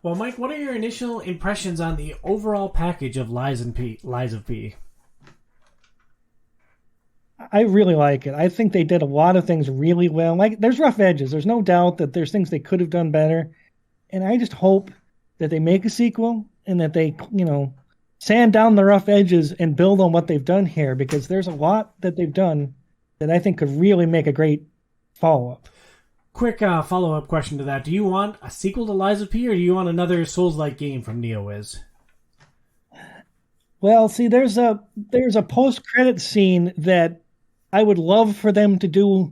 Well, Mike, what are your initial impressions on the overall package of Lies of P? I really like it. I think they did a lot of things really well. Like, there's rough edges. There's no doubt that there's things they could have done better. And I just hope that they make a sequel and that they, sand down the rough edges and build on what they've done here, because there's a lot that they've done that I think could really make a great follow-up. Quick follow-up question to that. Do you want a sequel to Lies of P, or do you want another Souls-like game from Neowiz? Well, see, there's a post-credit scene that I would love for them to do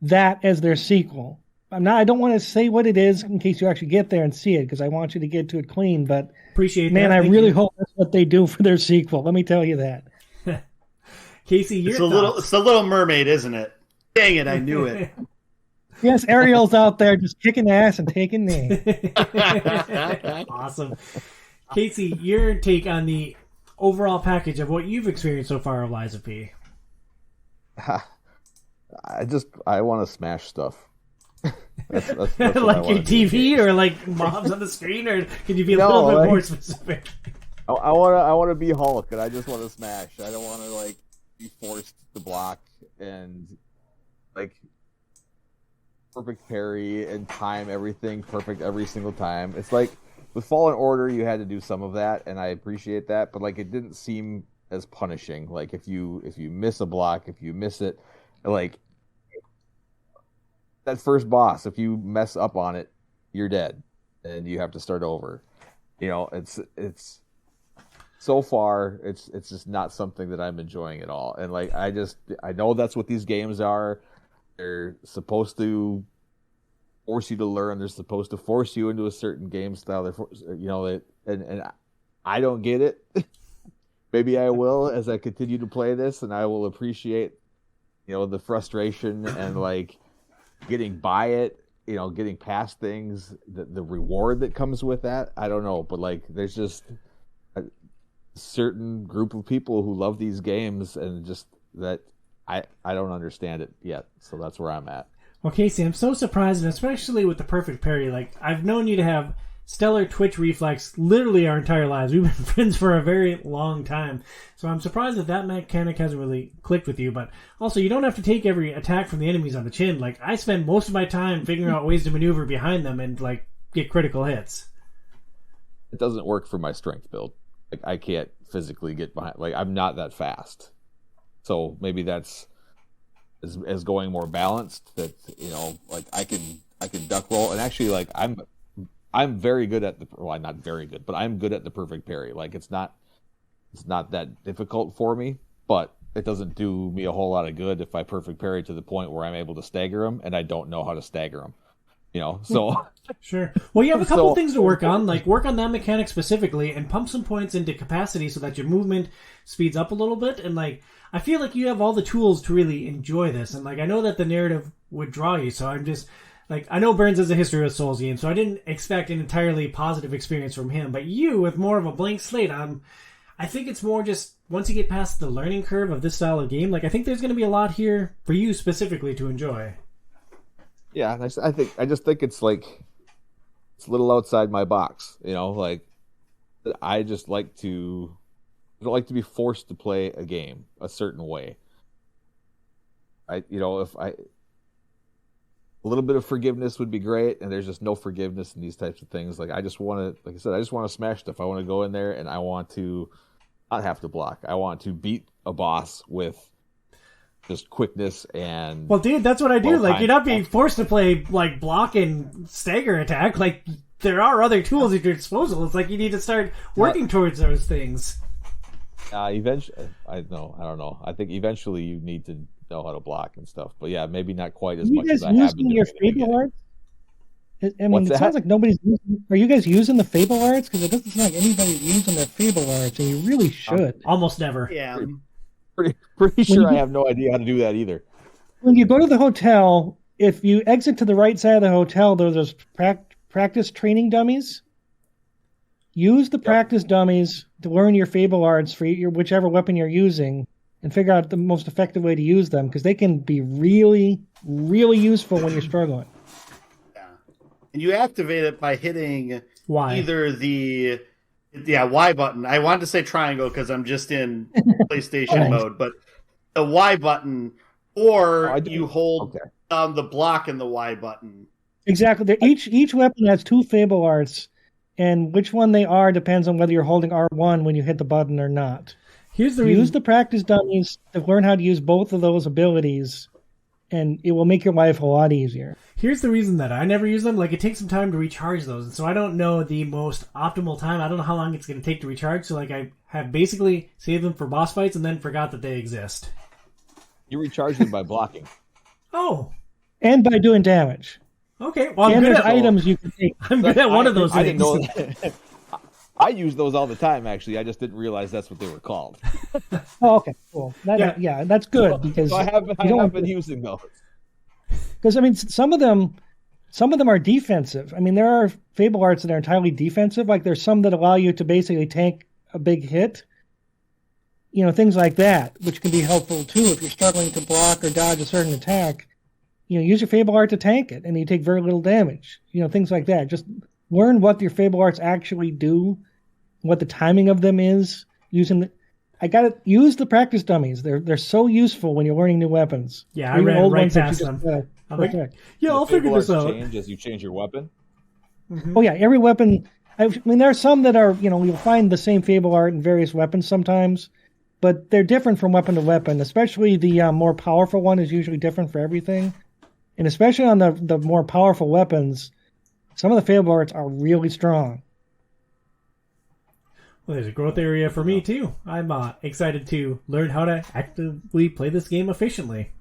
that as their sequel. I don't want to say what it is in case you actually get there and see it, because I want you to get to it clean, but appreciate man, that. I really hope that's what they do for their sequel. Let me tell you that. Casey, it's a little mermaid, isn't it? Dang it, I knew it. Yes, Ariel's out there just kicking ass and taking names. Awesome. Casey, your take on the overall package of what you've experienced so far of Lies of P? I want to smash stuff. That's like your TV or like mobs on the screen, or can you be a little bit more specific? I want to be Hulk, and I just want to smash. I don't want to be forced to block and perfect parry and time everything perfect every single time. It's like with Fallen Order, you had to do some of that, and I appreciate that, but it didn't seem as punishing. Like if you miss a block, if you miss it, that first boss, if you mess up on it, you're dead, and you have to start over. It's so far, it's just not something that I'm enjoying at all. And I know that's what these games are. They're supposed to force you to learn. They're supposed to force you into a certain game style. And I don't get it. Maybe I will as I continue to play this, and I will appreciate, the frustration and getting by it, getting past things, the reward that comes with that. I don't know, but there's just a certain group of people who love these games, and just that I don't understand it yet. So that's where I'm at. Well, Casey, I'm so surprised, and especially with the perfect parry. I've known you to have stellar twitch reflex literally our entire lives. We've been friends for a very long time. So I'm surprised that mechanic hasn't really clicked with you. But also, you don't have to take every attack from the enemies on the chin. I spend most of my time figuring out ways to maneuver behind them and get critical hits. It doesn't work for my strength build. I can't physically get behind. I'm not that fast. So maybe that's as going more balanced. That I can duck roll, and actually I'm very good at not very good, but I'm good at the perfect parry. It's not that difficult for me, but it doesn't do me a whole lot of good if I perfect parry to the point where I'm able to stagger them, and I don't know how to stagger them. So sure. Well, you have a couple things to work on, work on that mechanic specifically, and pump some points into capacity so that your movement speeds up a little bit. And I feel like you have all the tools to really enjoy this, and I know that the narrative would draw you. So I'm just I know Burns has a history with Souls games, so I didn't expect an entirely positive experience from him. But you, with more of a blank slate, I think it's more just once you get past the learning curve of this style of game, I think there's going to be a lot here for you specifically to enjoy. Yeah, I just think it's it's a little outside my box. I just I don't like to be forced to play a game a certain way. A little bit of forgiveness would be great, and there's just no forgiveness in these types of things. I just want to, I just want to smash stuff. I want to go in there and I want to not have to block. I want to beat a boss with just quickness and. Well, dude, that's what I do. You're not being forced to play block and stagger attack. There are other tools at your disposal. It's you need to start working towards those things. Eventually, I don't know. I think eventually you need to know how to block and stuff, but yeah, maybe not quite as much as I have been doing. Are you guys using your Fable arts? It sounds like nobody's using. Are you guys using the Fable arts? Because it doesn't sound like anybody's using their Fable arts, and you really should. Almost never. Yeah. Pretty sure I have no idea how to do that either. When you go to the hotel, if you exit to the right side of the hotel, there's those practice training dummies. Use the practice dummies to learn your Fable arts for whichever weapon you're using, and figure out the most effective way to use them, because they can be really, really useful when you're struggling. Yeah. And you activate it by hitting Y. either the Y button. I wanted to say triangle because I'm just in PlayStation mode, but the Y button, or you hold the block and the Y button. Exactly. Each weapon has 2 Fable Arts, and which one they are depends on whether you're holding R1 when you hit the button or not. Here's the reason. Use the practice dummies to learn how to use both of those abilities, and it will make your life a lot easier. Here's the reason that I never use them. Like, it takes some time to recharge those, and so I don't know the most optimal time. I don't know how long it's going to take to recharge, so like I have basically saved them for boss fights and then forgot that they exist. You recharge them by blocking. Oh. And by doing damage. Okay, well, and there's items you can take. I'm good at one of those things. I didn't know. I use those all the time, actually. I just didn't realize that's what they were called. Oh, okay, cool. Yeah, that's good, because I have been using those. Because I mean, some of them are defensive. I mean, there are Fable Arts that are entirely defensive. Like there's some that allow you to basically tank a big hit. You know, things like that, which can be helpful too if you're struggling to block or dodge a certain attack. You know, use your Fable Art to tank it, and you take very little damage. You know, things like that. Just learn what your Fable Arts actually do, what the timing of them is. I got to use the practice dummies. They're so useful when you're learning new weapons. Yeah, I ran right past them. I'm like, yeah, I'll figure this out. Change as you change your weapon. Mm-hmm. Oh yeah, every weapon. I mean, there are some that are, you know, you'll find the same Fable Art in various weapons sometimes, but they're different from weapon to weapon. Especially the more powerful one is usually different for everything, and especially on the more powerful weapons, some of the Fable Arts are really strong. Well, there's a growth area for me too. I'm excited to learn how to actively play this game efficiently.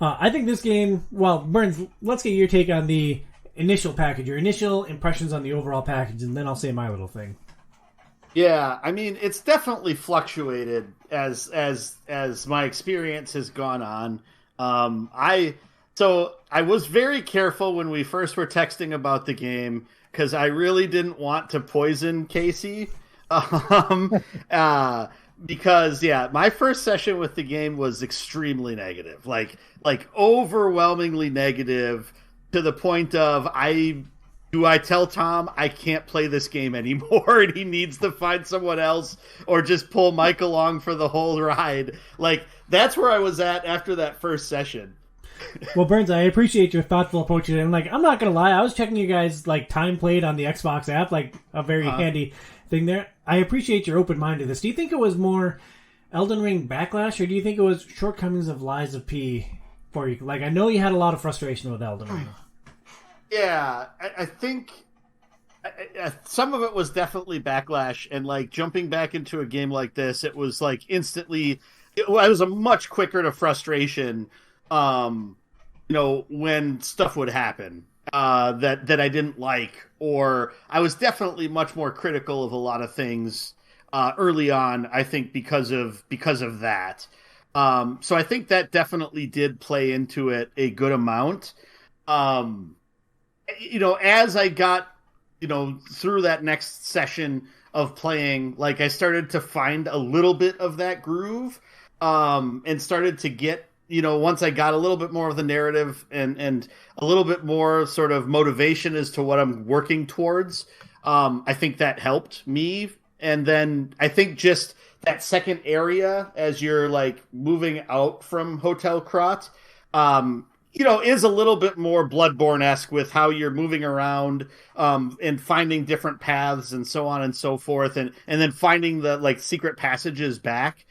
I think this game, well, Burns, let's get your take on the initial package, your initial impressions on the overall package, and then I'll say my little thing. Yeah, I mean, it's definitely fluctuated as my experience has gone on. I was very careful when we first were texting about the game, because I really didn't want to poison Casey. Because my first session with the game was extremely negative, like overwhelmingly negative, to the point of I tell Tom I can't play this game anymore and he needs to find someone else, or just pull Mike along for the whole ride. Like, that's where I was at after that first session. Well, Burns, I appreciate your thoughtful approach to it. And like, I'm not gonna lie, I was checking you guys like time played on the Xbox app, like a very handy thing there. I appreciate your open mind to this. Do you think it was more Elden Ring backlash, or do you think it was shortcomings of Lies of P for you? Like, I know you had a lot of frustration with Elden Ring. Yeah, I think some of it was definitely backlash, and like jumping back into a game like this, it was like instantly. It was a much quicker to frustration. When stuff would happen that I didn't like, or I was definitely much more critical of a lot of things early on, I think because of that. So I think that definitely did play into it a good amount. As I got, through that next session of playing, like I started to find a little bit of that groove, and started to get, once I got a little bit more of the narrative and a little bit more sort of motivation as to what I'm working towards, I think that helped me. And then I think just that second area, as you're like moving out from Hotel Krat, is a little bit more Bloodborne-esque with how you're moving around, and finding different paths and so on and so forth. And then finding the like secret passages back,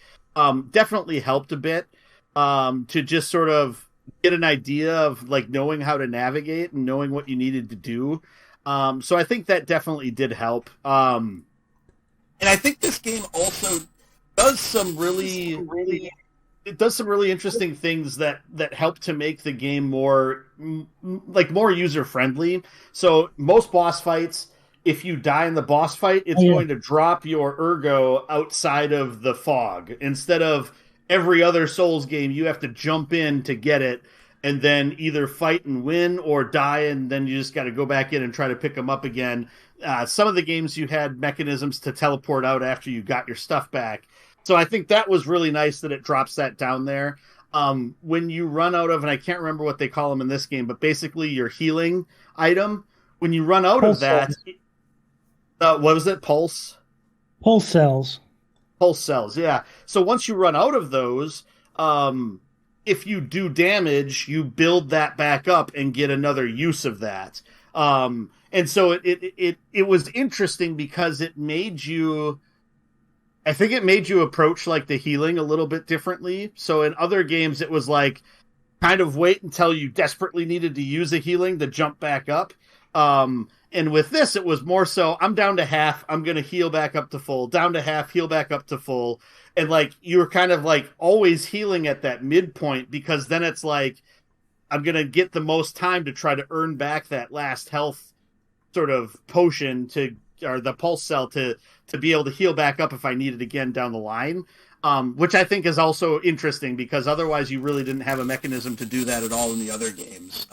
definitely helped a bit. To just sort of get an idea of like knowing how to navigate and knowing what you needed to do. So I think that definitely did help. And I think this game also does some really interesting things that help to make the game more user friendly. So most boss fights, if you die in the boss fight, it's going to drop your ergo outside of the fog, instead of every other Souls game, you have to jump in to get it, and then either fight and win or die, and then you just got to go back in and try to pick them up again. Some of the games you had mechanisms to teleport out after you got your stuff back. So I think that was really nice that it drops that down there. When you run out of, and I can't remember what they call them in this game, but basically your healing item, when you run out Pulse of that, what was it? Pulse cells. Pulse cells, yeah. So once you run out of those, if you do damage, you build that back up and get another use of that. And so it was interesting because it made you, I think it made you approach like the healing a little bit differently. So in other games, it was like kind of wait until you desperately needed to use a healing to jump back up. And with this, it was more so, I'm down to half, I'm going to heal back up to full, down to half, heal back up to full. And like, you were kind of like always healing at that midpoint, because then it's like, I'm going to get the most time to try to earn back that last health sort of potion or the pulse cell to be able to heal back up if I need it again down the line. Which I think is also interesting, because otherwise you really didn't have a mechanism to do that at all in the other games.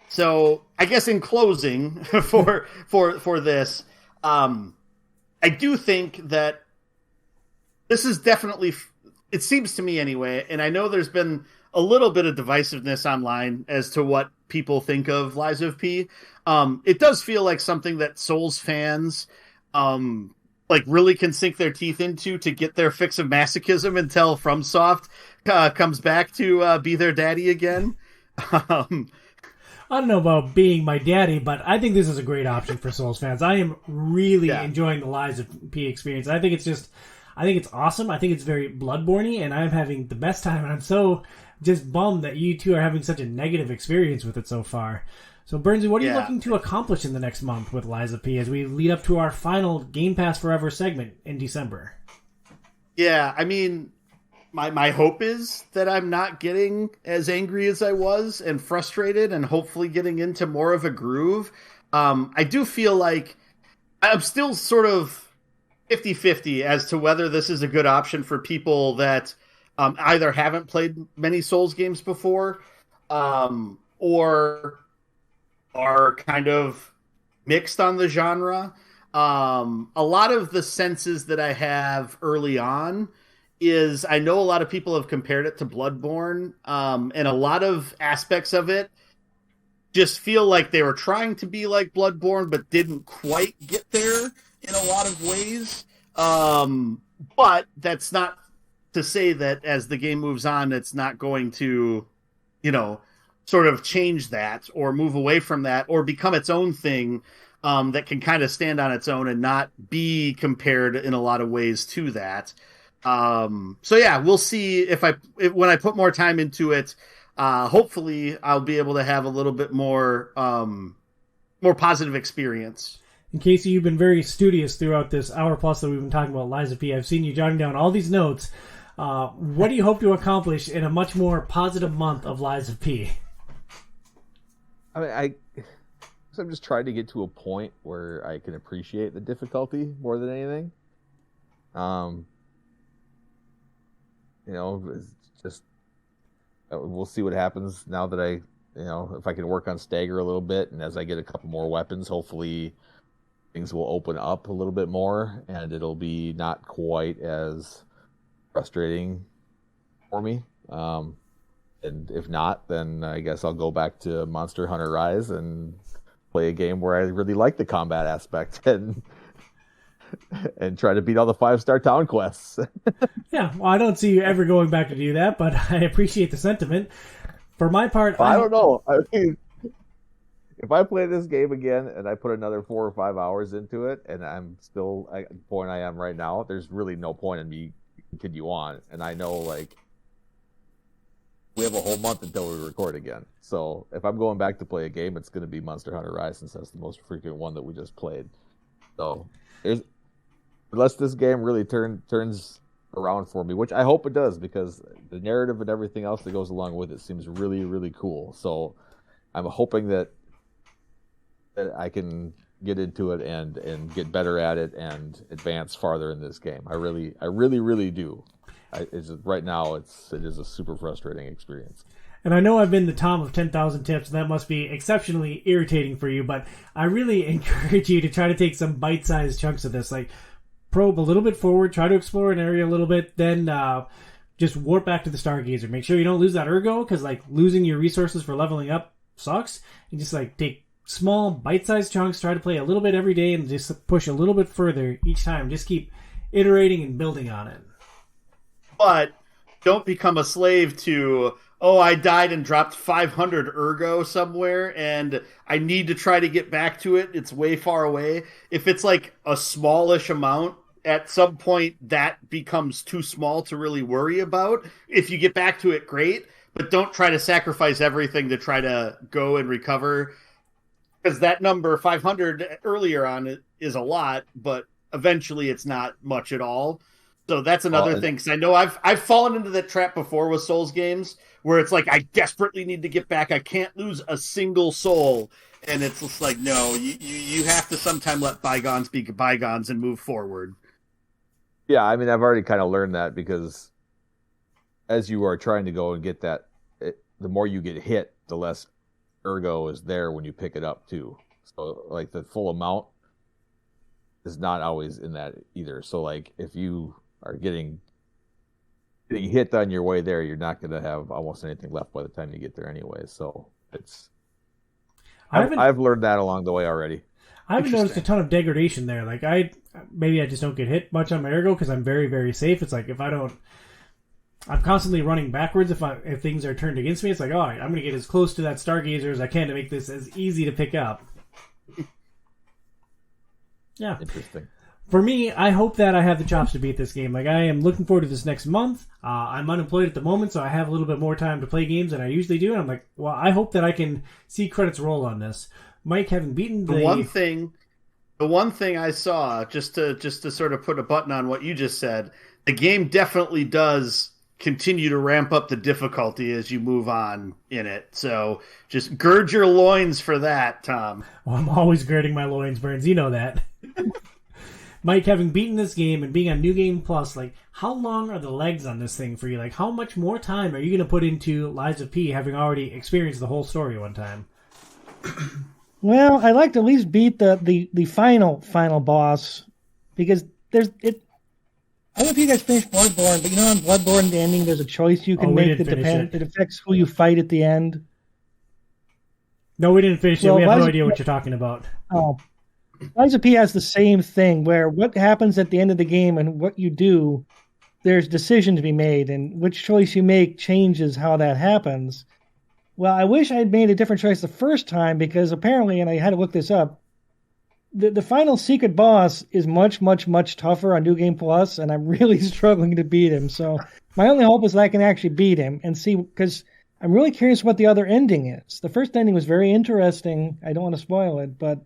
So I guess in closing for this, I do think that this is definitely, it seems to me anyway, and I know there's been a little bit of divisiveness online as to what people think of Lies of P. It does feel like something that Souls fans like really can sink their teeth into to get their fix of masochism until FromSoft comes back to be their daddy again. I don't know about being my daddy, but I think this is a great option for Souls fans. I am really enjoying the Lies of P experience. I think it's awesome. I think it's very Bloodborne-y, and I'm having the best time. And I'm so just bummed that you two are having such a negative experience with it so far. So, Burnsy, what are you looking to accomplish in the next month with Lies of P as we lead up to our final Game Pass Forever segment in December? Yeah, I mean, my hope is that I'm not getting as angry as I was and frustrated, and hopefully getting into more of a groove. I do feel like I'm still sort of 50-50 as to whether this is a good option for people that either haven't played many Souls games before, or are kind of mixed on the genre. A lot of the senses that I have early on is, I know a lot of people have compared it to Bloodborne, and a lot of aspects of it just feel like they were trying to be like Bloodborne, but didn't quite get there in a lot of ways. But that's not to say that as the game moves on, it's not going to, sort of change that or move away from that or become its own thing, that can kind of stand on its own and not be compared in a lot of ways to that. So yeah, we'll see when I put more time into it, hopefully I'll be able to have a little bit more positive experience. In Casey, you've been very studious throughout this hour plus that we've been talking about Lies of P. I've seen you jotting down all these notes. What do you hope to accomplish in a much more positive month of Lies of P? I mean, I'm just trying to get to a point where I can appreciate the difficulty more than anything. It's just, we'll see what happens now that if I can work on Stagger a little bit, and as I get a couple more weapons, hopefully things will open up a little bit more, and it'll be not quite as frustrating for me. And if not, then I guess I'll go back to Monster Hunter Rise and play a game where I really like the combat aspect and try to beat all the 5-star town quests. Yeah, well, I don't see you ever going back to do that, but I appreciate the sentiment. For my part, I don't know. I mean, if I play this game again and I put another 4 or 5 hours into it, and I'm still at the point I am right now, there's really no point in me continue on. And I know, we have a whole month until we record again. So if I'm going back to play a game, it's going to be Monster Hunter Rise, since that's the most frequent one that we just played. So unless this game really turns around for me, which I hope it does, because the narrative and everything else that goes along with it seems really, really cool. So I'm hoping that I can get into it and get better at it and advance farther in this game. I really, really do. Right now, it is a super frustrating experience. And I know I've been the Tom of 10,000 tips, and that must be exceptionally irritating for you, but I really encourage you to try to take some bite-sized chunks of this. probe a little bit forward, try to explore an area a little bit, then just warp back to the Stargazer. Make sure you don't lose that ergo, because like losing your resources for leveling up sucks. And just like take small bite-sized chunks, try to play a little bit every day, and just push a little bit further each time. Just keep iterating and building on it. But don't become a slave to, oh, I died and dropped 500 ergo somewhere and I need to try to get back to it. It's way far away. If it's like a smallish amount, at some point that becomes too small to really worry about. If you get back to it, great, but don't try to sacrifice everything to try to go and recover, because that number 500 earlier on is a lot, but eventually it's not much at all. So that's another thing, because I know I've fallen into that trap before with Souls games where it's like I desperately need to get back. I can't lose a single soul, and it's just like, no, you have to sometime let bygones be bygones and move forward. Yeah, I mean, I've already kind of learned that, because as you are trying to go and get that, the more you get hit, the less ergo is there when you pick it up too. So like the full amount is not always in that either. So like if you are getting hit on your way there, you're not going to have almost anything left by the time you get there anyway. So it's I've learned that along the way already. I haven't noticed a ton of degradation there. Like maybe I just don't get hit much on my ergo because I'm very, very safe. It's like if I'm constantly running backwards if things are turned against me. It's like, all right, I'm going to get as close to that Stargazer as I can to make this as easy to pick up. Yeah. Interesting. For me, I hope that I have the chops to beat this game. Like, I am looking forward to this next month. I'm unemployed at the moment, so I have a little bit more time to play games than I usually do. And I'm like, well, I hope that I can see credits roll on this. Mike, having beaten the one thing I saw, just to sort of put a button on what you just said, the game definitely does continue to ramp up the difficulty as you move on in it. So just gird your loins for that, Tom. Well, I'm always girding my loins, Burns. You know that. Mike, having beaten this game and being on New Game Plus, like, how long are the legs on this thing for you? Like, how much more time are you going to put into Lies of P, having already experienced the whole story one time? Well, I'd like to at least beat the final boss, because there's it. I don't know if you guys finished Bloodborne, but you know, on Bloodborne, the ending, there's a choice you can make that it affects who you fight at the end. No, we didn't finish it. We have no idea what you're talking about. Oh. Lies of P has the same thing, where what happens at the end of the game and what you do, there's decision to be made, and which choice you make changes how that happens. Well, I wish I'd made a different choice the first time, because apparently, and I had to look this up, the final secret boss is much, much, much tougher on New Game Plus, and I'm really struggling to beat him. So my only hope is that I can actually beat him and see, because I'm really curious what the other ending is. The first ending was very interesting. I don't want to spoil it, but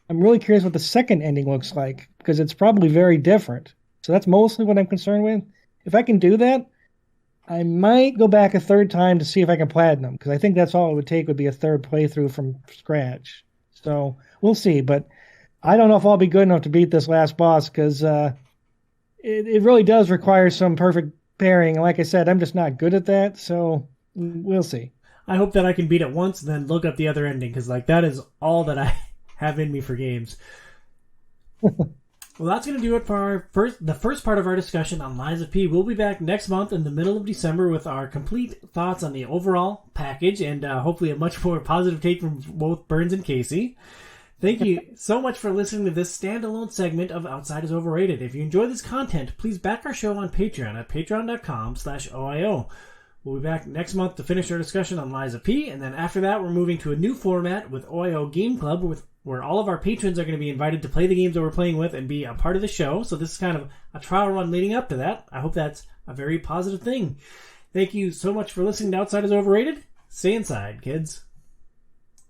I'm really curious what the second ending looks like, because it's probably very different. So that's mostly what I'm concerned with. If I can do that, I might go back a third time to see if I can platinum, because I think that's all it would take would be a third playthrough from scratch. So we'll see, but I don't know if I'll be good enough to beat this last boss, because it really does require some perfect pairing. And like I said, I'm just not good at that, so we'll see. I hope that I can beat it once and then look up the other ending, because like that is all that I have in me for games. Well, that's going to do it for the first part of our discussion on Lies of P. We'll be back next month in the middle of December with our complete thoughts on the overall package, and hopefully a much more positive take from both Burns and Casey. Thank you so much for listening to this standalone segment of Outside is Overrated. If you enjoy this content, please back our show on Patreon at patreon.com/OiO. We'll be back next month to finish our discussion on Lies of P, and then after that, we're moving to a new format with OiO Game Club, where all of our patrons are going to be invited to play the games that we're playing with and be a part of the show. So this is kind of a trial run leading up to that. I hope that's a very positive thing. Thank you so much for listening to Outside is Overrated. Stay inside, kids.